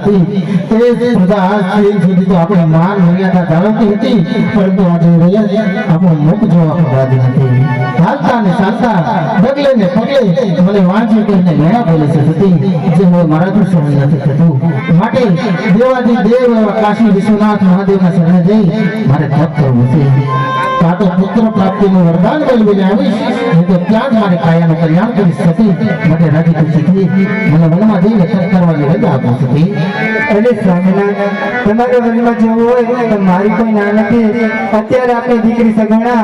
હતી એ જ પ્રજા આજ સુધી તો આપણી માન મર્યાદા જાળવતી હતી, પરંતુ આજે રહ્યા આપણું મુખ જોવા પણ રાજી નથી. હાલતા ને ચાલતા ડગલે ને પગલે મને વાંચી કહીને વેણા બોલે છે સતી, જે હવે મારાથી સહન નથી થતું. માટે દેવાદી દેવ એવા કાશી વિશ્વનાથ મહાદેવના શરણે જઈ મારે તપ કરવું છે. કાં તો પુત્ર પ્રાપ્તિનું વરદાન મેળવીને આવીશ, નહીં તો ત્યાં જ મારે કાયાનું કલ્યાણ કરી સતી. માટે રાજી ખુશીથી મને વનમાં જઈને તપ કરવાની રજા આપો સતી. અરે સ્વામિનારાયણ, તમારા વનમાં જવું હોય તો મારી કોઈ ના નથી. અત્યારે આપણી દીકરી સગુણા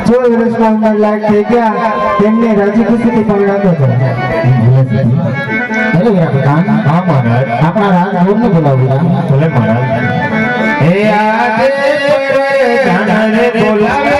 14 વર્ષના ઉંમર લાયક થઈ ગયા, તેમને રાજી ખુશીથી પરણાતો છે. હેલો વીરા પ્રધાન, હા મહારાજ. આપણા રાજગોરને બોલાવ્યા. ભલે મહારાજ. હે આજે જાણે બોલાવે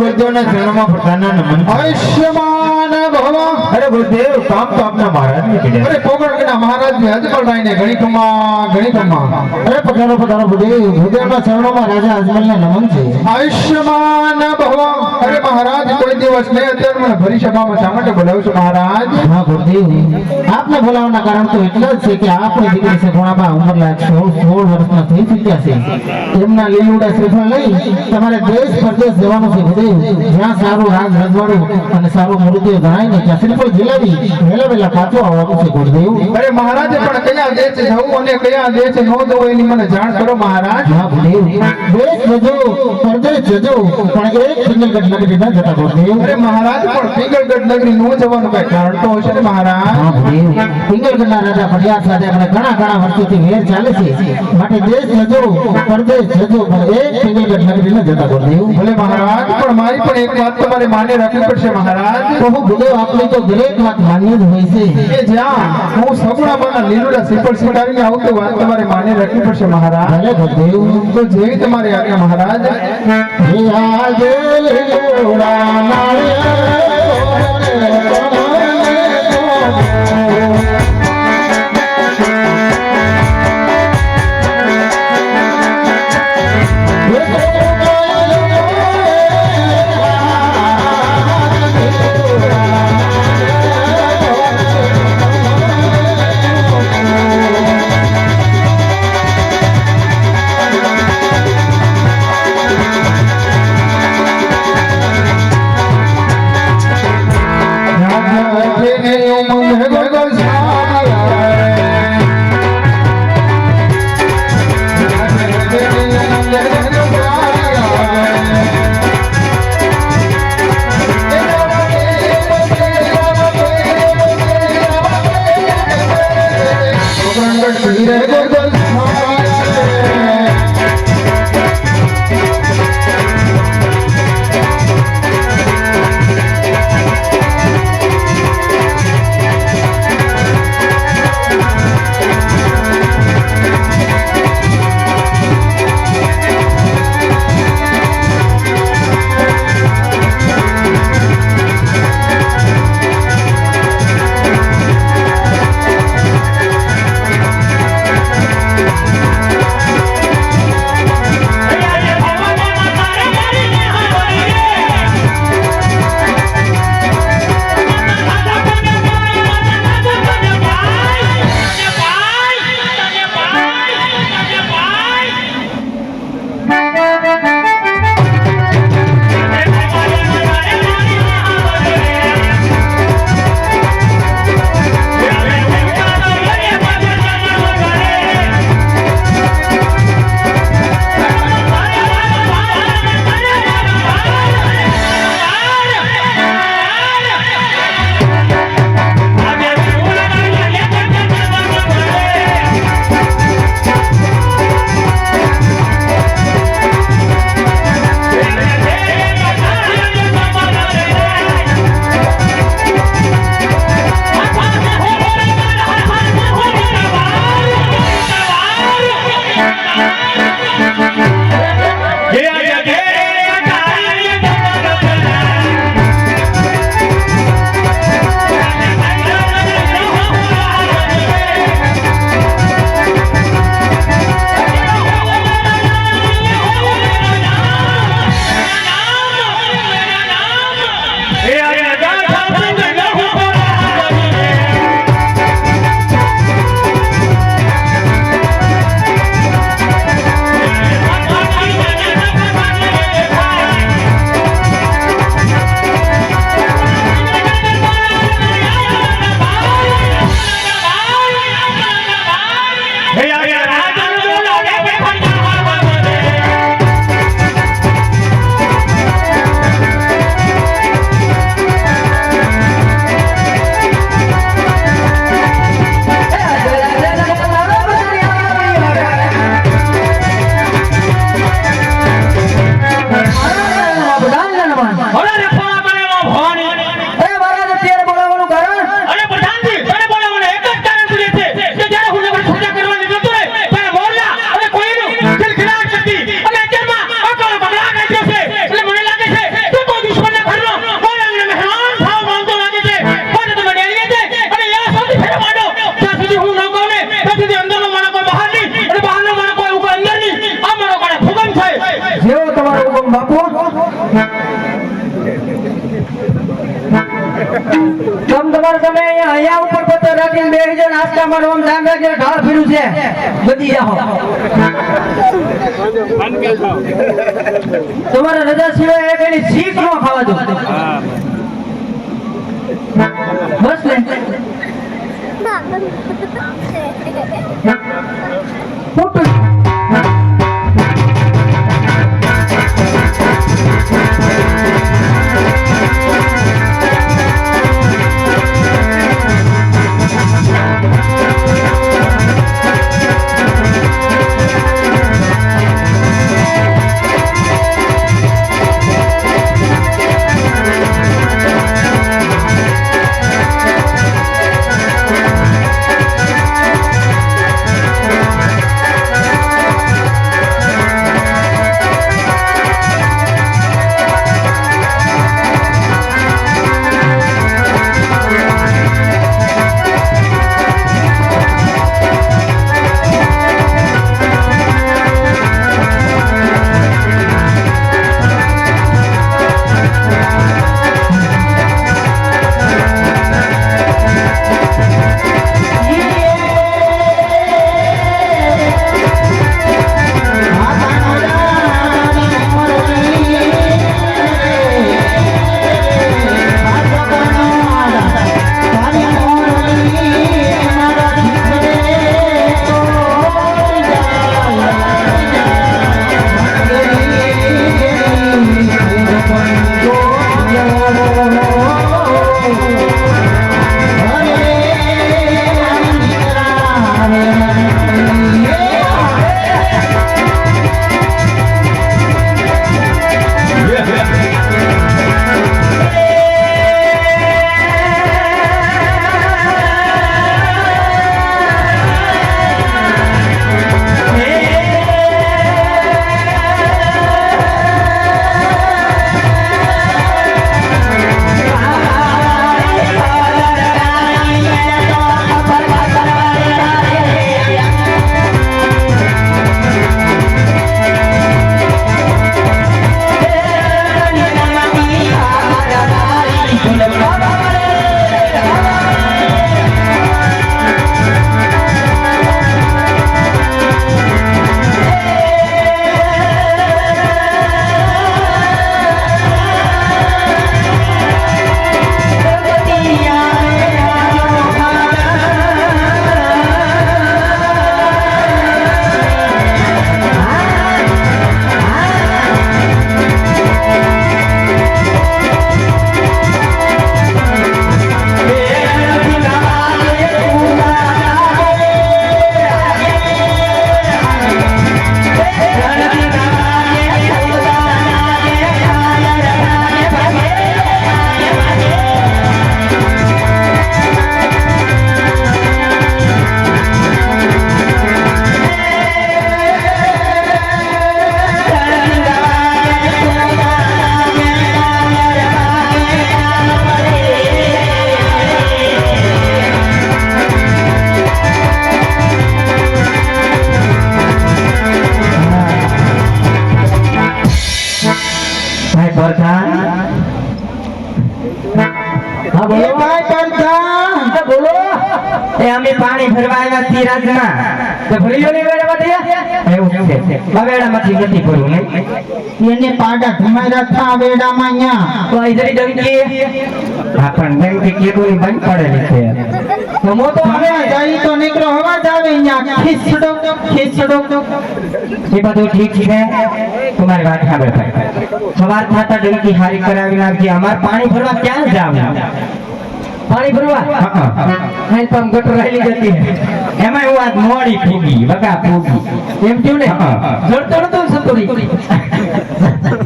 ગુરુદેવના ચરણોમાં પ્રધાનના નમન. આયુષ્યમાન ભવ. અરે ગુરુદેવ, કામ તો આપના મહારાજને કીધા. અરે પોગળના મહારાજને અજમલરાયને ગણિતમાં. અરે પધારો પધારો ભૂદેવ. ભૂદેવના ચરણોમાં રાજા અજમલને નમન છે. આયુષ્યમાન ભવ. અરે મહારાજ, કોઈ દિવસ ને અત્યારે મને ભરી સભામાં શા માટે બોલાવો છો મહારાજ? હા ભૂદેવ, આપને બોલાવવાના કારણ તો એટલા જ છે કે આપની દીકરી સગુણાબા ઉંમરલાયક 16 વર્ષના થઈ ચૂક્યા છે. એમના લીલુડા શ્રીફળ લઈ તમારે દેશ પરદેશ જવાનું છે ભૂદેવ. જ્યાં સારું રાજ રજવાડું અને સારું મૃત્યુ જણાય ને ત્યાં શ્રીફળ ઝીલાવી વહેલા પાછો આવવાનું છે ગુરુદેવ. અરે મહારાજ, પણ કયા દેશ જવું અને કયા દેશ ન જવું એની મને જાણ કરો મહારાજ. હા ભૂદેવ, દેશ જજો પરદેશ જજો, પણ એક પિંગલગઢ નગરી ન જતા ગુરુદેવ. અરે મહારાજ, પણ પિંગલગઢ નગરી નો જવાનું કઈ કારણ તો હશે ને મહારાજ. હા ભૂદેવ, પિંગલગઢના રાજા ફરિયાદ સાથે આપણે ઘણા વર્ષોથી વેર ચાલે છે. માટે દેશ જજો પરદેશ જજો, પણ એક પિંગલગઢ નગરી ન જતા ગુરુદેવ. ભલે મહારાજ, પણ મારી પણ એક વાત તમારે માન્ય રાખવી પડશે મહારાજ. તો હું ભૂદેવ, આપની તો દરેક વાત માન્ય જ હોય છે. કે જ્યાં હું સગુણાબાના લીલુડા શ્રીફળ સ્વીકારીને આવું તો વાત તમારે માન્ય રાખવી પડશે મહારાજ. ભલે ગુરુદેવ. તો જેવી તમારી આજ્ઞા મહારાજ. હે આજે લીલુડા નાળિયેર કેવો તમારો હુકમ બાપુ? તમારે તમે અહીંયા ઉપર પત્તર રાખીને બેસી જાઓ, નાસ્તા મારો આમ ધ્યાન રાખીને ઢાળ ફીરું છે બધી જાઓ. તમારે રજા સિવાય એક એની શીખ ન ખાવા દો. બસ ને ફૂટું. અમે પાણી ભરવા આવ્યા છીએ રાજમાં તો ભરી લો ને વેડામાંથી એવું છે બવેડામાંથી નથી ભરવું નહીં એને પાડા ધમાયરા થા વેડામાં ન્યા તો ઇધરી ડંકી હા પણ ડંકી કેબુલ બંધ પડેલી છે તો મો તો હવે જાય તો નીકળો અવાજ આવે ન્યા ખીસડો એ બધું ઠીક છે તમારી વાત સાંભળ ભાઈ સવાર થતા ડંકી હારી કરાવી નાખી અમાર પાણી ભરવા ક્યાં જાવ પાણી ભરવા હા તો ગટર રહેલી જતી એમાં હું આજ મોડી ફૂગી વગા ફૂગી એમ થયું ને જડતો નતો સતુરી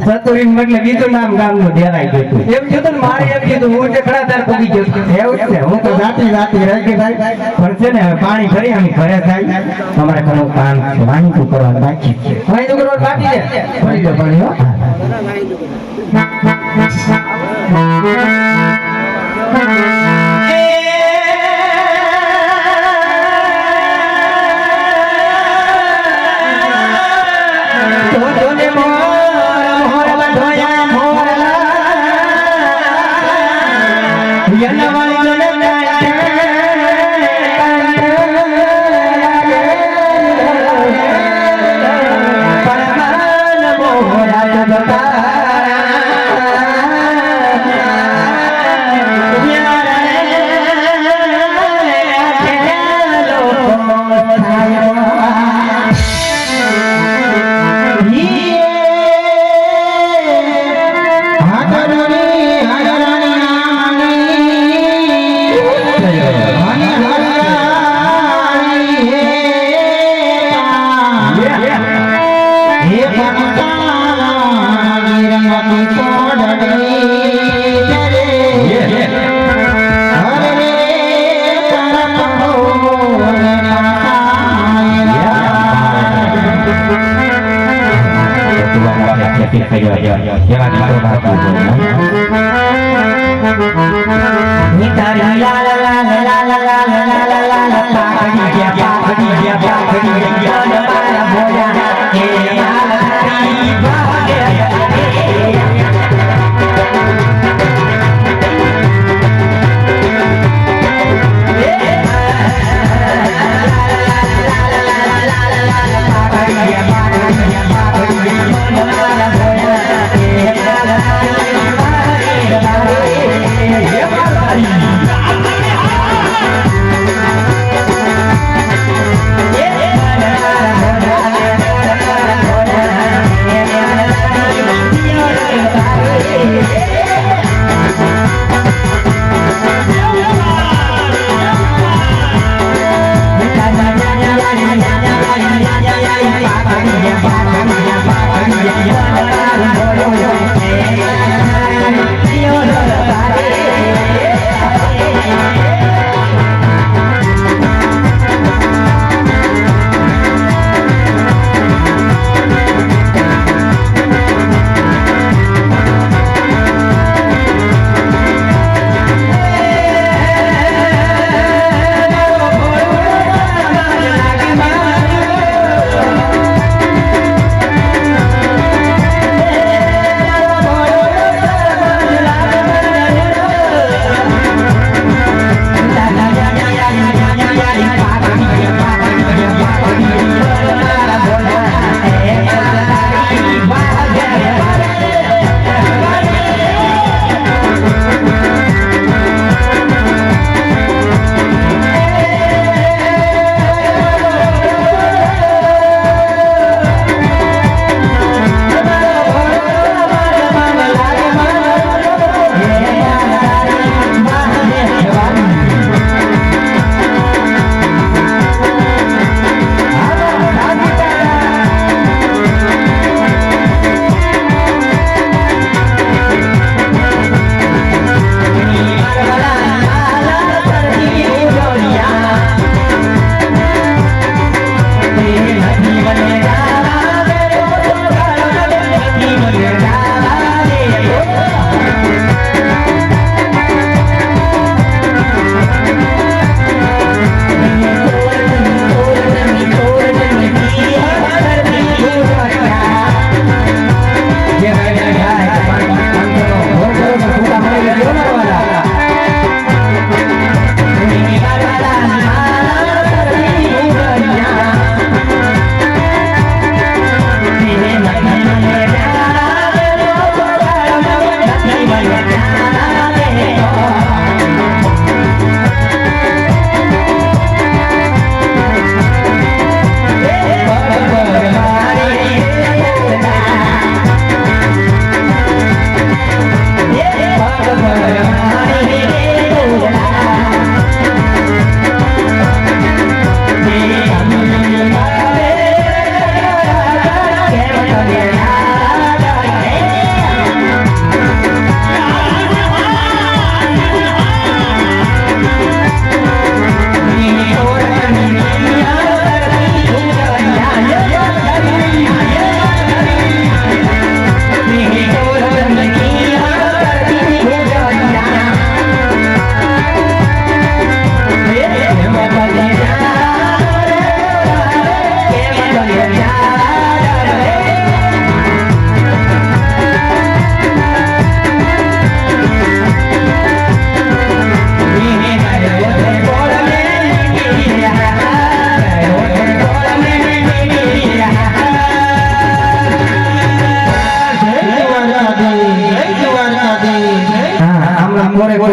સતુરી એટલે બીજું નામ ગામનું દેરાઈ ગયું એમ થયું ને મારે એમ કીધું હું ઠેકડાદાર ફૂગી ગયો એવું છે હું તો જાતી રહી ભાઈ પણ છે ને પાણી ભરી અમે ઘરે જાય અમારે ઘણું કામ છે વાંધું કરવાનું બાકી છે વાંધું કરવાનું બાકી છે ભરી દો પાણી હો Yeah.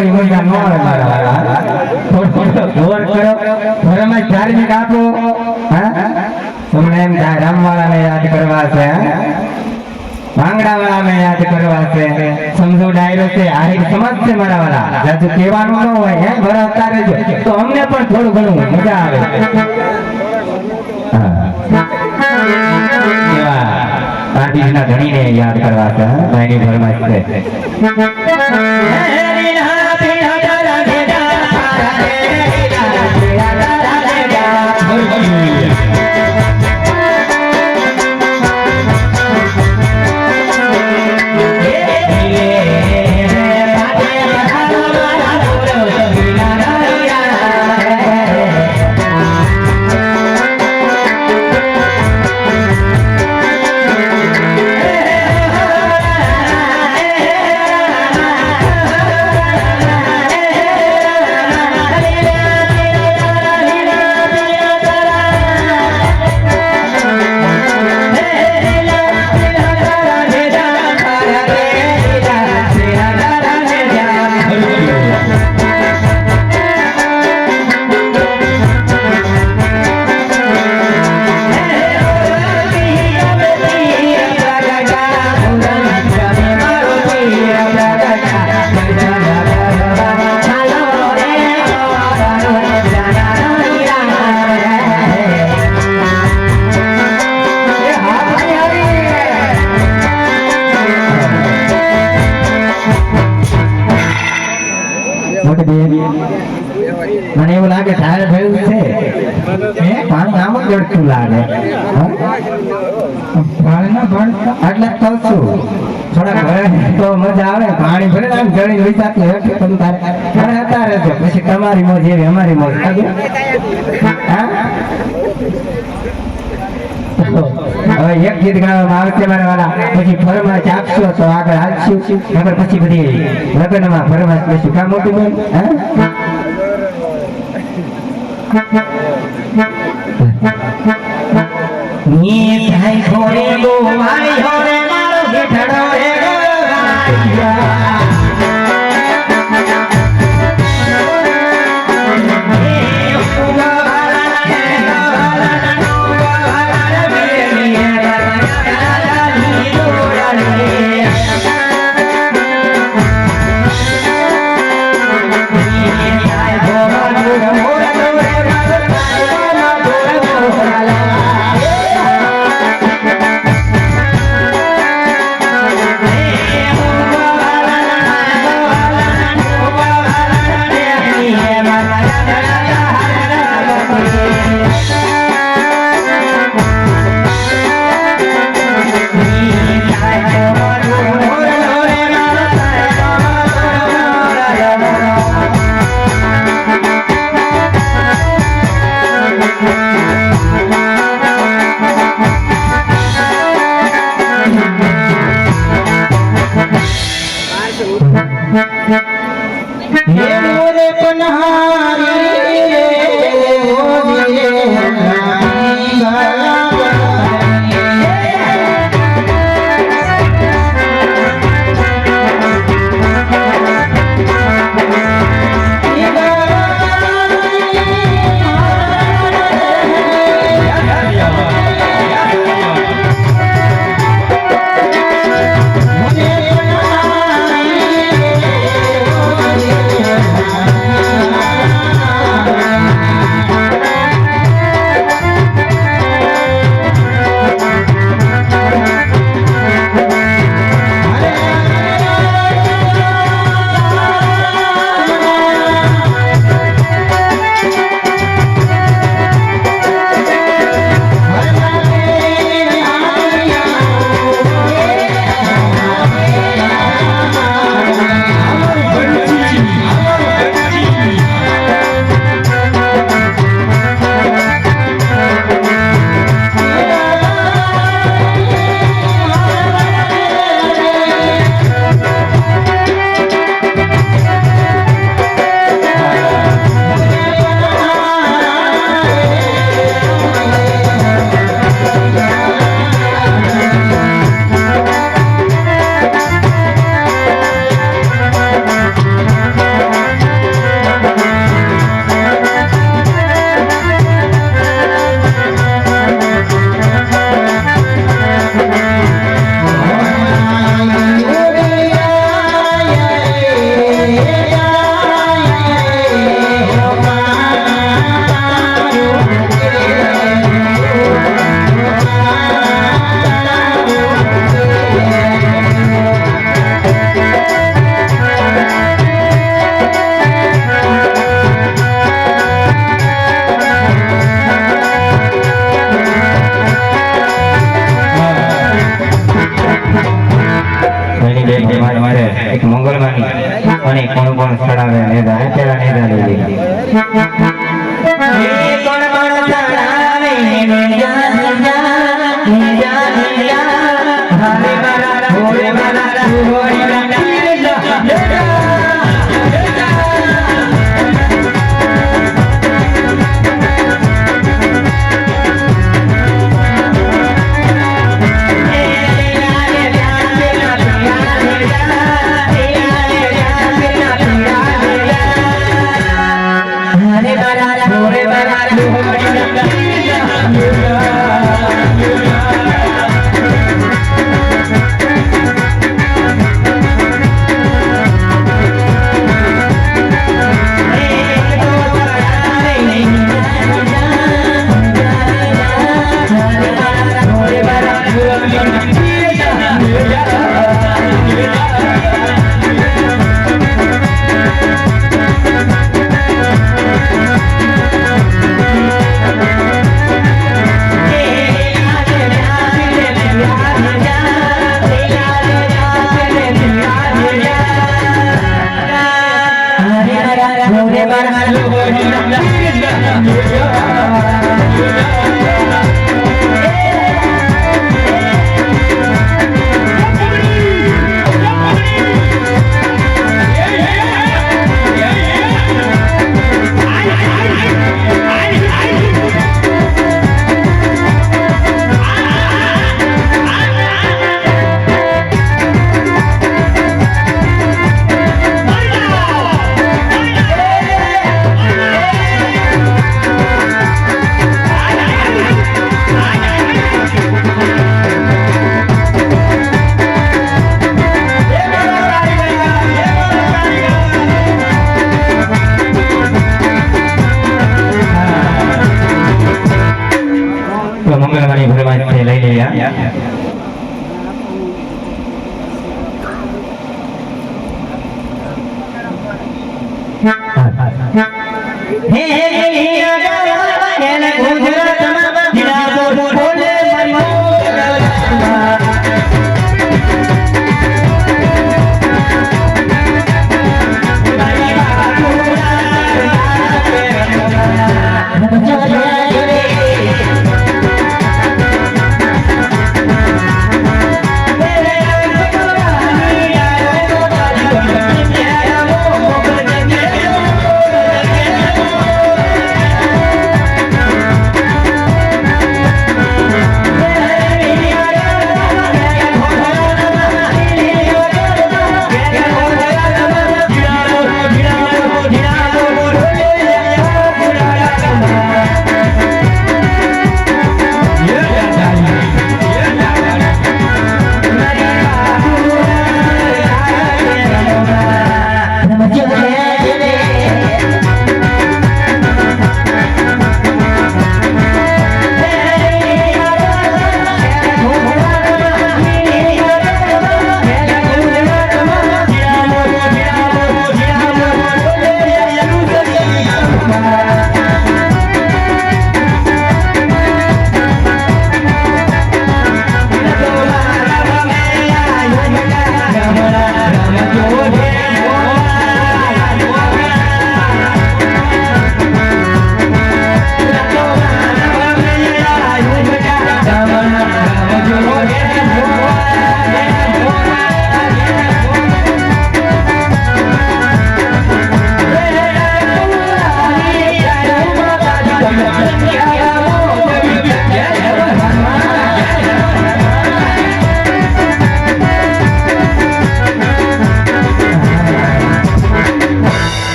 બરોબરી મજા ન આવે મારા વાળા. થોડો ગોર કરો, ઘરમાં ધાર્મિક આપો. હા, તમને એમ થાય રામવાળાને યાદ કરવા છે, ભાંગડાવાળાને યાદ કરવા છે, સમજો ડાયરો છે, આહિર સમાજ છે મારા વાળા. જાજુ કહેવાનું ન હોય, હે ભરાવતા રહેજો તો અમને પણ થોડું ઘણું મજા આવે. એવા પાર્ટીના ધણીને યાદ કરવા છે, ભાઈની ફરમાઈશ છે. મને એવું લાગે ટાયર થયું છે, પાણી આમ જ ગળતું લાગે. પાણી ના ભણતા એટલે જ કહું છું, થોડા ભરે તો મજા આવે. પાણી ભરે આમ જળી વિચારતું હોય કે તમે તારે ઘરે હતા રહેજો, પછી તમારી મોજ એવી અમારી મોજ. હવે એક ગીત ગાવામાં આવશે મારા વાળા, પછી ફરમાઈશ આપશો તો આગળ હાલશું, નકર પછી બધી લગ્નમાં ફરમાઈશ પછી કામ મોટી બોલ. ની થાય ઘોડે ગોવાઈ હોરે મારો ગેઠડો રે ગોવાઈ. Yeah. ભાઈ ભરવાડ એક મંગળવાની અને કોણ કોણ સડાવે નેદા પેલા નેદા લઈ લે કોણ કોણ સડાવે નેદા હારે મારા હોરે મારા હોરી મંગળવાણી ભરવાડ લઈ લેયા હે ગુજરાતમાં જીડા બોલે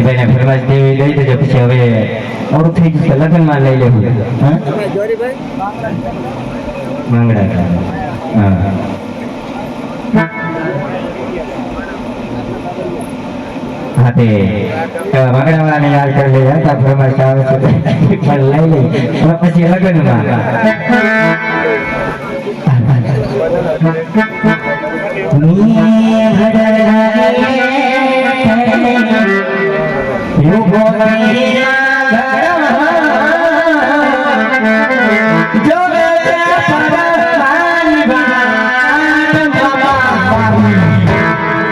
ભાઈને ફરવા દેવી લઈ દેજો પછી હવે ઓર થઈ જશે લગ્નમાં લઈ લેવું માંગડા હા હા તે માંગડા વાળાને યાદ કરી લેજો તો ફરમાઈશ આવે છે પણ લઈ લઈ પછી લગ્નમાં જો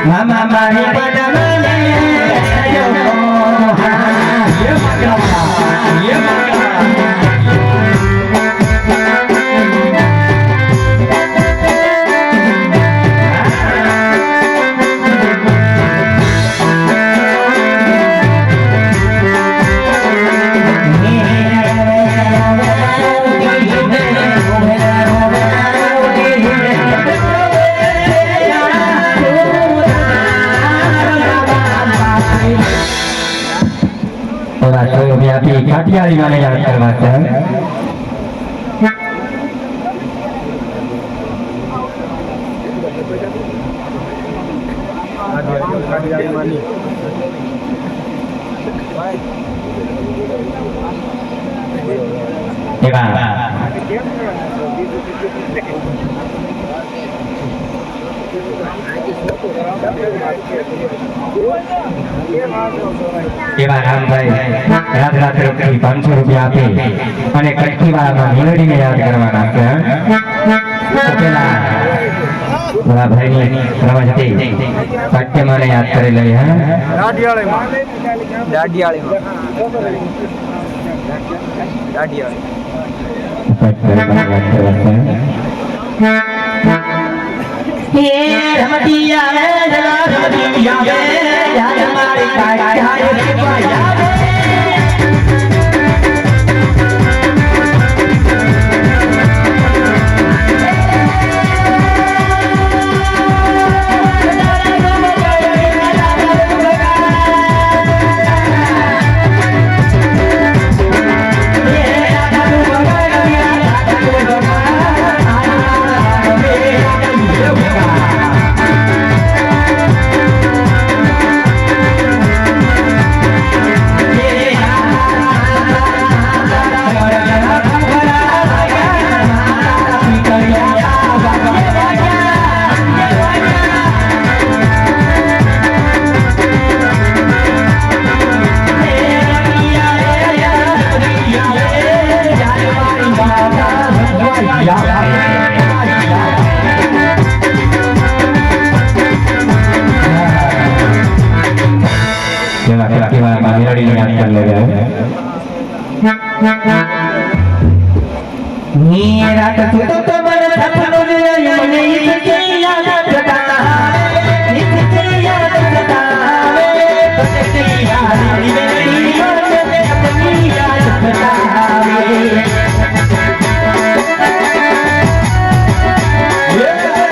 મામા મારી પદમને કહેજો મોહા ये मगरा ये मगरा થોડા શોર વ્યાપી કાઠિયાવાડી માને યાદ કરવા છે એવા એવા રામભાઈ રાત રાત રૂપિયા 500 રૂપિયા આપી અને કટકીવાળામાં મેલડીને યાદ કરવાના છે તો પેલા મારા ભાઈની રમજ હતી પાટ્યમાને યાદ કરી લઈ હે જેવા કટકીવાળામાં મેલડીને યાદ કરી લેવા રાત સુતો તો મને સપનું જોયું મને ઈસકે યાદ સતાવે ઈસકે યાદ સતાવે સતકી હારી મેરી મને સપની યાદ સતાવે Yeah.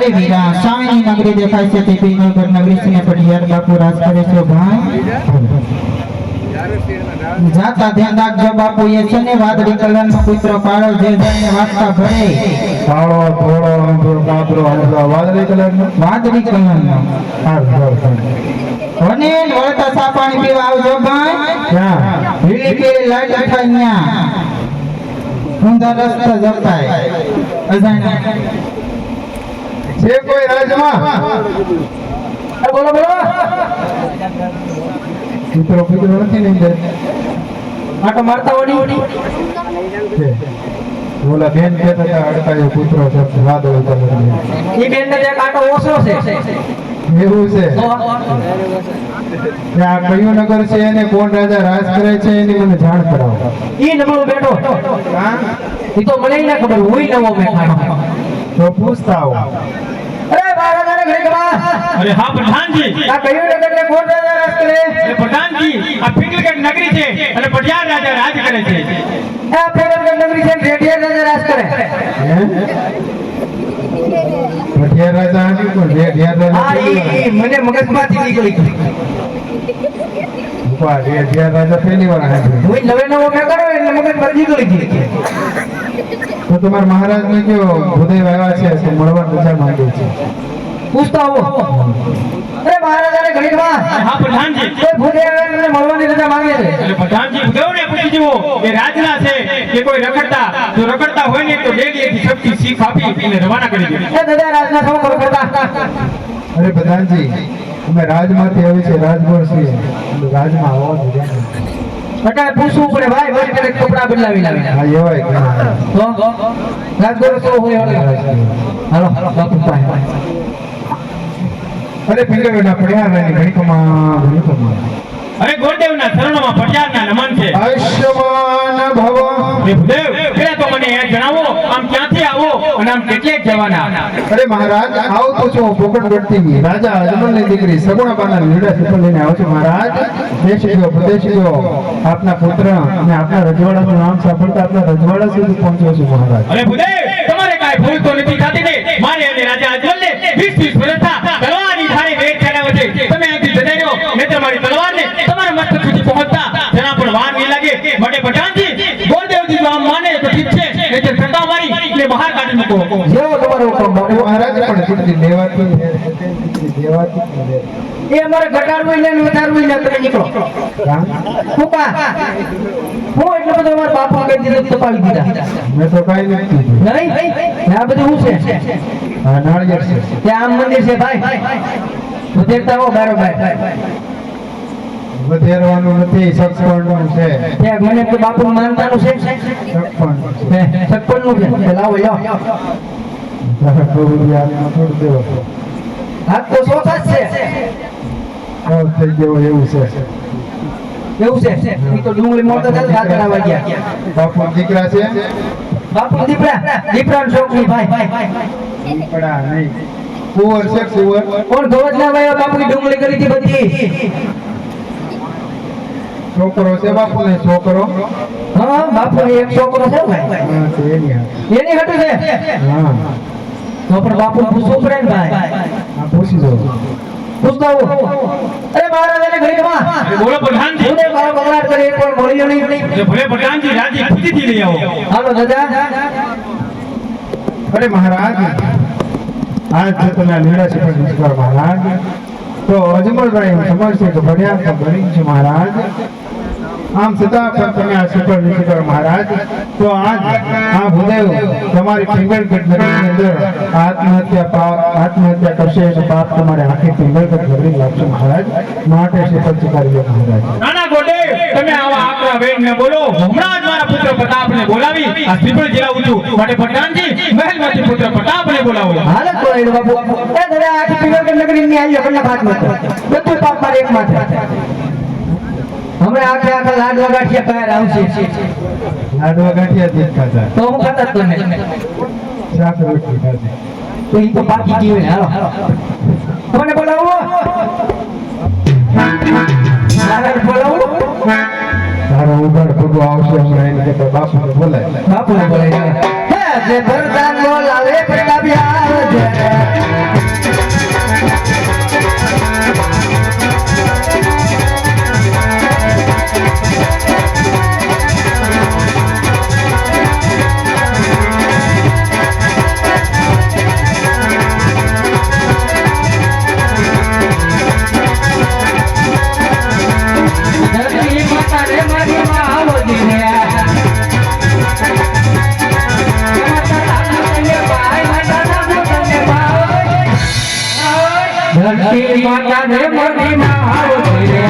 અરે વીરા સામેની નગરી દેખાય છે તે પિંગલગઢ નગરી છે ને પઢિયાર બાપુ રાજ કરે છે ભાઈ જાતા ધ્યાન રાખજો બાપુ એ છે ને વાદળી કલરનો પુત્ર કાળો જે જાણે વાંચતા ભરે કાળો ધોળો અંધો કાબરો અંધો વાદળી કલરનો વાદળી કલરનો હા અને વળતા સા પાણી પીવા આવજો ભાઈ ક્યાં લીલી પીળી લાઈટ અઠાઈ ન્યા ઊંધા રસ્તા જપાય અજાણ્યા છે કોઈ રાજમાં બોલો બોલો મિત્રો મિત્રો નથી ને અંદર આટો મારતા ઓડી છે બોલા બેન કહેતા હતા અડકાયો પુત્રો છે વાદળ કલરનો ઈ બેન ને જે કાંટો ઓછો છે એવું છે કે આ કયું નગર છે અને કોણ રાજા રાજ કરે છે એની મને જાણ કરાવો ઈ નબળો બેઠો હા ઈ તો મને ના ખબર હોય નવો બેઠા તો પૂછતા આવો અરે મહારાજા ને ઘરે ગવા અરે હા પ્રધાનજી આ કયું નગર ને કોણ રાજા રાજ કરે અરે પ્રધાનજી આ પિંગલગઢ નગરી છે અને પઢિયાર રાજા રાજ કરે છે આ ફેરવગઢ નગરી છે રેડિયા રાજા રાજ કરે ભટિયા રાજા હતી પણ ભટિયા હા રાજા ઈ મને મગજમાંથી નીકળી ગઈ ભટિયા રાજા પહેલી વાર આવ્યા હું નવે નવો મેં કરો એટલે મગજમાંથી નીકળી ગઈ તો તમારા મહારાજ ને કયો ભૂદેવ આવ્યા છે તો મળવા રજા માંગે છે પૂછતા આવો અરે મહારાજા ને ઘરે ગવા હા પ્રધાનજી કોઈ ભૂલે મને મળવાની રજા માંગે છે અરે પ્રધાનજી ભૂદેવને પૂછી જુઓ કે રાજના છે કે કોઈ રખડતા જો રખડતા હોય ને તો ડેલીએથી શક્તિ શીખ આપી એને રવાના કરી દે એ દાદા રાજના સમ કરો કરતા અરે પ્રધાનજી અમે રાજમાંથી આવી છે રાજગોર છીએ એટલે રાજમાં આવવા જોઈએ અત્યારે પૂછવું પડે ભાઈ મારી કને કપડા બદલાવી લાવી હા એવાય ઘણા તો રાજગોર તો હોય હાલો બાપુ પાસે અરે પિંગલગઢના પડિયારની ઘણીકમાં અરે ગોરદેવના ચરણોમાં પઢિયારના નમન છે આયુષ્યમાન ભવ હે ભૂદેવ પેલા તો મને એ જણાવો આમ ક્યાંથી આવો અને આમ કેટલેક જવાના અરે મહારાજ આવતો છો પોકણગઢથી રાજા અજમલની દીકરી સગુણાબાના લીડા સફળ લઈને આવો છો મહારાજ દેશી ગયો પ્રદેશી ગયો આપના પુત્ર અને આપના રજવાડાનું નામ સાંભળતા આપના રજવાડા સુધી પહોંચ્યો છું મહારાજ અરે ભૂદેવ તમારે કાંઈ ભૂલ તો નથી થતી ને મારે અને રાજા અજમલને 20 વર્ષથી તલવારની ધારે વેર ચડાવે છે તમે અહીંથી જતા રહ્યો ને તમારી તલવારને તમારા મસ્તક સુધી પહોંચતા જરા પણ વાર નહીં લાગે માટે પઠાણજી ગોરદેવજી જો આમ માને તો ઠીક છે નહીંતર સત્તા મારી ને બહાર કાઢી મૂકો જેવો તમારો હુકમ બાપુ મહારાજ પણ દીકરી દેવાતી એ અમારે ઘટાડવું ને વધારવું ને તમે નીકળો કુપા હું એટલો બધો અમારા બાપુ કહી દીધું તપાવી દીધા મેં તો કઈ નથી કીધું નહીં આ બધું શું છે હા નાળિયેર છે ત્યાં આમ મંદિર છે ભાઈ ઉતરતા હો બારોબાર વધેરવાનું નથી સક્ષપણનું છે ત્યાં મને તો બાપુ માનતાનું છે સક્ષપણ સત્પનનું છે લાવો લ્યો થોડું દેવો હાથ તો સોખા જ છે થઈ ગયો એવું છે એવું છે ઈ તો ડુંગળી મોટા થાય હાથ કરાવવા ગયા બાપુ દીકરા છે બાપુ દીપડાનો શોખ નહીં ભાઈ દીપડા નહીં કુંવર છે કુંવર કોણ ગવત ના ભાઈ બાપુની ડુંગળી કરી હતી બધી છોકરો છે બાપુ ને છોકરો હા બાપુ એક છોકરો છે ભાઈ હા છે એની હાથે. એની હટું છે હા તો પણ બાપુ પૂછવું પડે ને ભાઈ આ પૂછી દો પૂછતા આવો અરે મહારાજાને ઘરે માં અરે બોલો પ્રધાનજી હું મારો બગડાટ કરી એક પણ મળ્યો નહીં અરે ભલે પ્રધાનજી રાજી ખુશીથી લઈ આવો હાલો દાદા અરે મહારાજ આજ જો તમે લીડા છે પણ નમસ્કાર મહારાજ તો અજમલભાઈ હું સમજશે કે ભણ્યા તો ભણી છે મહારાજ આમ છતાં પણ તમે આ સફળ નથી કરો મહારાજ તો આજ આ ભૂદેવ તમારી પિંગલગઢ નગરની અંદર આત્મહત્યા કરશે તો પાપ તમારે આખી પિંગલગઢ નગરી લાગશે મહારાજ માટે સફળ સ્વીકારી લો મહારાજ નાના ગોડે તમે આવા આકરા વેણ ને બોલો હમણાં જ મારા પુત્ર પ્રતાપને બોલાવી આ શ્રીફળ જેલાવું છું માટે પ્રધાનજી મહેલમાંથી પુત્ર પ્રતાપને બોલાવો હાલે તો એ બાપુ એ દાદા આખી પીવર નગરી ની આવી આપણને ભાગ નથી બધું પાપ મારે એક માથે હમણાં આખે આખા લાડ વગાઠિયા કયા આવશે લાડવા ગાંઠિયા જ ખાતા તો હું ખાતા જ તમે શાક રોટલી ખાધી તો ઈ તો પાકી ગયું હાલો કોને બોલાવો મારે બોલાવો તારો ઉઘાડ પગો આવશે હમણાં એને કહેતા બાપુને બોલાય બાપુને બોલાય હે જે ભરદાન બોલાવે પ્રતાપ આવે છે ધરતી માતા ને મોની માં આવો રે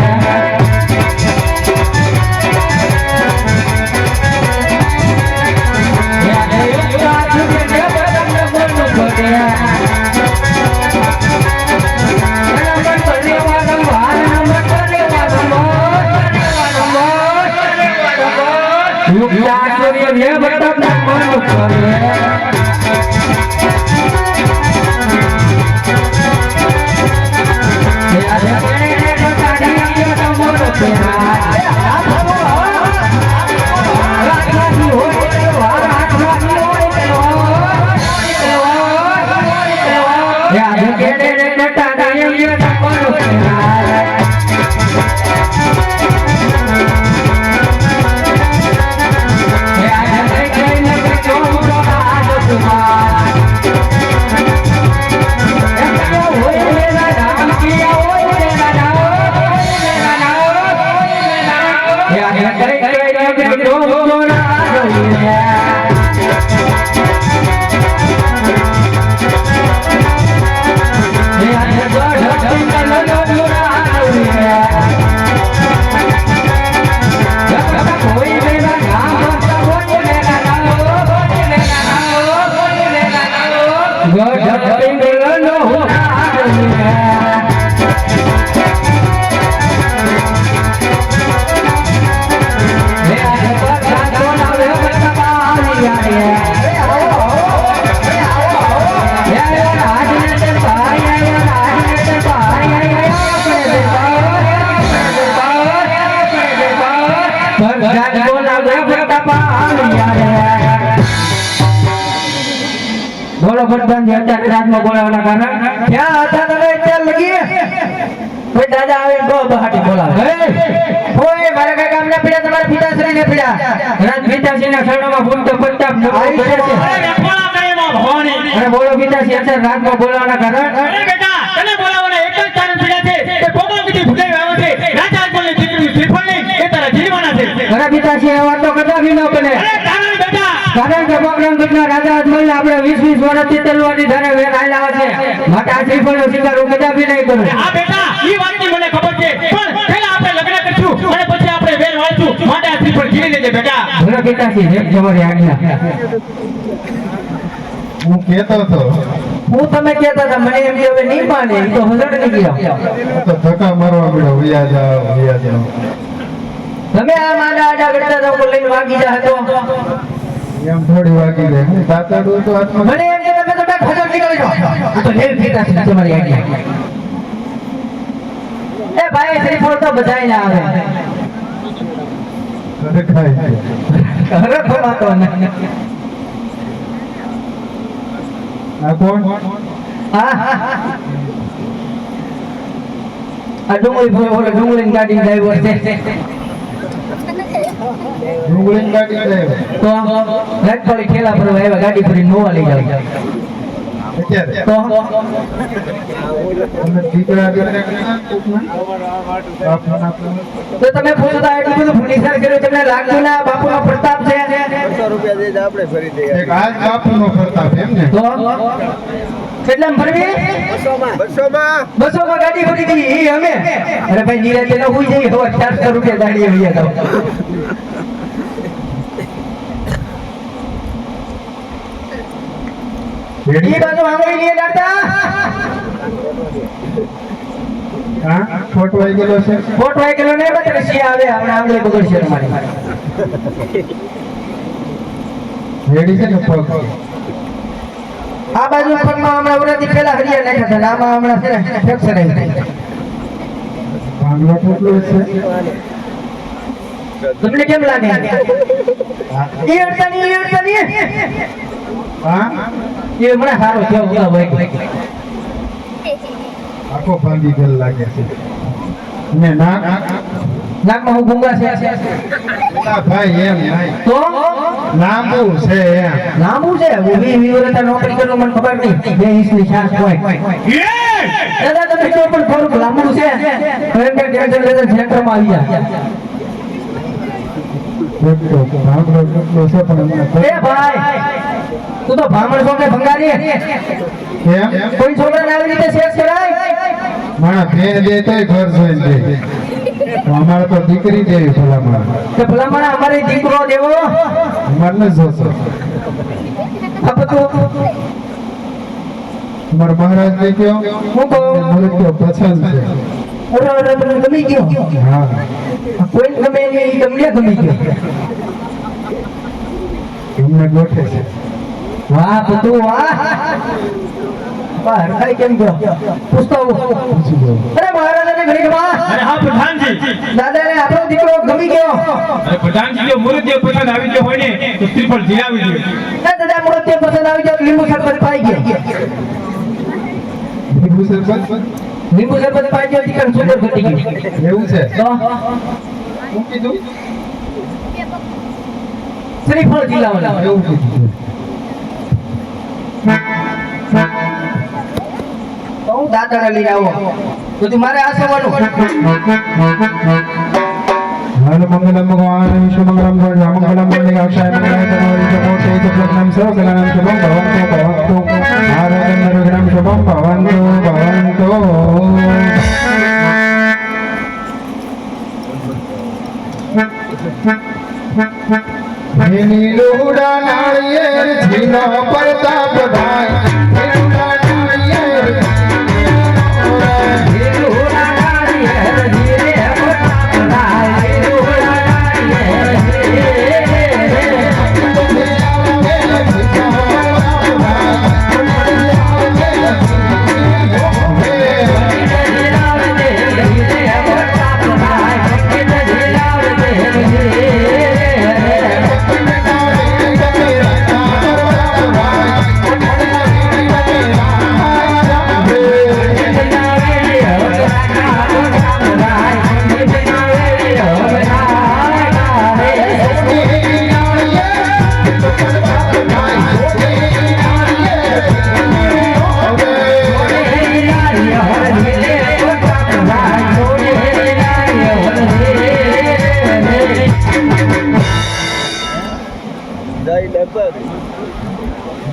બોલો ભરતન જે અત્યારે રાતમાં બોલાવવાના કારણ ક્યાં હતા તમે અત્યારે લગી કોઈ દાદા આવે બહુ બહાટી બોલાવે કોઈ મારા કઈ કામ ના પડ્યા તમારા પિતાશ્રી ને પડ્યા રાત પિતાશ્રી ના શરણોમાં ભૂલ તો પ્રતાપ ન આવી છે અને બોલો પિતાશ્રી અત્યારે રાતમાં બોલાવવાના કારણ અરે બેટા તને બોલાવવાના એક જ કારણ પડ્યા છે કે ભગવાન કીધી ભૂલાઈ આવ્યો છે રાજા બોલે દીકરી શ્રીફળ એ તારા જીવવાના છે ઘણા પિતાશ્રી એ વાત તો કદાપી ન બને અરે કારણ બેટા કારણ કે બકરંગના રાજા અજમલ આપણે 20 વર્ષથી તલવારની ધારે વેર આયલા છે માટે આ શ્રીફળનો શિકાર હું કદાપી નહીં કરું આ બેટા ઈ વાતની મને ખબર છે પણ પહેલા આપણે લગ્ન કરશું અને પછી આપણે વેર વાળશું માટે આ શ્રીફળ જીવી લેજે બેટા ઘણા પિતાશ્રી જેમ તમારી આજ્ઞા હું કહેતો હતો હું તમે કહેતા હતા મને એમ કે હવે નહીં માને ઈ તો હજડ નહીં ગયા તો ધક્કા મારવા મળ્યો વ્યા જાઓ તમે આ માંડા આડા કરતા હતા ઉપર લઈને વાગી જા હતો એમ થોડી વાગી જાય હું તાતડું તો હાથમાં મને એમ કે તમે તો બે ખજર નીકળી જાઓ હું તો નેલ પિતાશ્રી તમારી આજ્ઞા એ ભાઈ શ્રીફળ તો બધાય ના આવે દેખાય છે અરે ખોલાતો ને આ કોણ હા આ ડુંગળી ઓલો ડુંગળીની ગાડી ડ્રાઈવર છે ડુંગળીની ગાડી ડ્રાઈવર તો રાજપાળી ઠેલા પર આવ્યા ગાડી ફરી નોવા લઈ જાવ અત્યારે તો તમે દીકરા દીકરા બાપના તો તમે પૂછતા એટલું બધું ફર્નિચર કર્યું તમને લાગતું ના બાપુનો પ્રતાપ છે એક આજ બાપુનો પ્રતાપ એમ ને તો કેટલામ ફરવી 200 માં ગાડી ફરી ગઈ ઈ અમે અરે ભાઈ નીરજ ને હોઈ જઈ હવે 400 રૂપિયા ગાડી આવી તો ઈ બાજુ આંગળી લીએ ડાટા હા ફોટો આવી ગયેલો છે ફોટ વાય કિલો ને બતરે સી આવે આપણે આંગળી બગડશે અમારી રેડી છે ને પગ આ બાજુ પગમાં હમણાં ઉરાથી પેલા હરિયા નાખ્યા હતા આમાં હમણાં છે ને ફ્રેક્ચર આવી ગયું ભાંગલો કેટલો છે તમને કેમ લાગે ઈ અડતા ની હા એ હમણાં સારો થયો ઉલા ભાઈ આખો ભાંગી ગયેલ લાગે છે ને નાક નાકમાં હું ગુંગા છે ના ભાઈ એમ નહીં તો લાંબુ છે એમ લાંબુ છે હું 20 વર્ષ નોકરી કરું મને ખબર નહીં 2 ઇંચની છાસ હોય દાદા તમે જો પણ થોડુંક લાંબુ છે ભયંકર કેન્સર સેન્ટરમાં આવી ગયા ભાંગલો કેટલો છે પણ એમને એ ભાઈ તું તો ભામણ છો કે ભંગારી એમ કોઈ છોકરાને આવી રીતે સેટ કરાય મારા ભેણ દે તોય ઘર જોઈને દે. અમારે તો દીકરી દેવી ભલામણ. કે ભલામણ અમારે દીકરો દેવો અમારે ન જોશો. આ બધું અમારા મહારાજ ને કયો હું કહું મૃત્યુ પસંદ છે. અરે મને ગમી ગયો હા કોઈ ગમે નહીં તમને ગમી ગયો એમને ગોઠે છે. વાહ બધું વાહ વાહ હરખાઈ કેમ ગયો પૂછતો આવું. પૂછી દો. અરે મહારાજાને ઘડીક વાહ અરે હા પ્રધાનજી દાદાને આપણો દીકરો ગમી ગયો અરે પ્રધાનજી જો મુરત પસંદ આવી ગયો હોય ને તો શ્રીફળ જીલાવી દે. દાદા મૂર્તિ પસંદ આવી ગયો લીંબુ શરબત પાઈ ગયો લીંબુ શરબત લીંબુ શરબત પાઈ ગયો દીકરા સુગર ઘટી ગઈ એવું છે. તો શું કીધું? શ્રીફળ જીલાવાના એવું કીધું. તો હું દાદાને લઈ આવો બધું મારે આ સવાનું હાલ મંગલમ ભગવાન વિષ્ણુ મંગલમ ભગવાન મંગલમ મંગલાક્ષાય મંગલાય તનોરી જગોતે જગન્નામ સર્વગણામ શુભમ ભવન્તુ ભવન્તુ આરોગ્યમ નિરોગણમ શુભમ ભવન્તુ ભવન્તુ. નીલુડા નાળિયેર ઝીલો પ્રતાપ ભાઈ નીલુડા નાળિયેર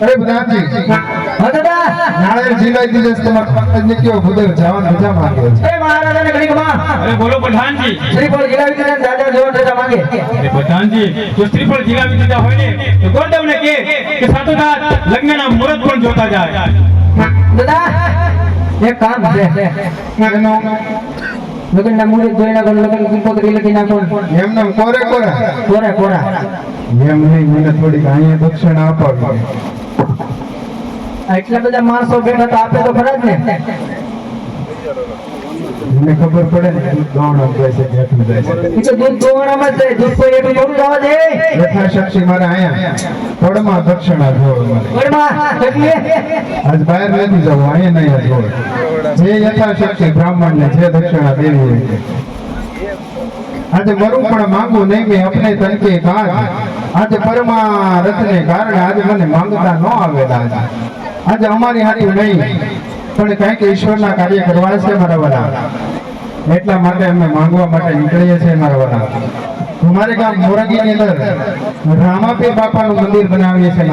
અરે બધાજી હા દાદા નાળિયેર ઝીલાઈ દીધે છે. તમારા પંકજને કયો ભૂદેવ જવાન રજા માંગે છે. એ મહારાજાને ઘડીક વાહ અરે બોલો પ્રધાનજી શ્રીફળ જીલાવી દીધા દાદા જેવો રજા માંગે અરે પ્રધાનજી જો શ્રીફળ જીલાવી દીધા હોય ને તો ગોરદેવને કે સાથોસાથ લગ્નના મુહૂર્ત પણ જોતા જાય. દાદા એક કામ છે એનો લગ્નના મુહૂર્ત જોઈ નાખો લગ્ન કંકોત્રી લખી નાખો એમને કોરે કોરે કોરા કોરા એમ નહીં, મને થોડીક અહીંયા દક્ષિણા અપાવી. એટલા બધા માણસો બેઠા તો આપે તો ખરા જ ને મને ખબર પડે ને દૂધ દોણ આપે છે કે આટલું જાય છે. ઈ તો દૂધ દોવાણામાં જ દૂધ કોઈ એટલું થોડું જવા દે યથાશક્તિ મારે અહીંયા પડમાં દક્ષિણા જોવે મારે. ઘરમાં એટલે આજ બહાર નથી જવું, અહીંયા નહીં જોવે. જે યથાશક્તિ બ્રાહ્મણને જે દક્ષિણા દેવી હોય તે. આજે મરું પણ માંગુ નહીં મેં અપને તન કે કાજ. આજે પરમારથને કારણે આજે મને માંગતા ન આવેલા. આજે અમારી હાથું નહીં પણ કંઈક ઈશ્વરના કાર્ય કરવા છે મારા વાલા. એટલા માટે અમે માંગવા માટે નીકળીએ છીએ મારા વાલા. અમારે ગામ મોરગીની અંદર રામાપીર બાપાનું મંદિર બનાવીએ છીએ.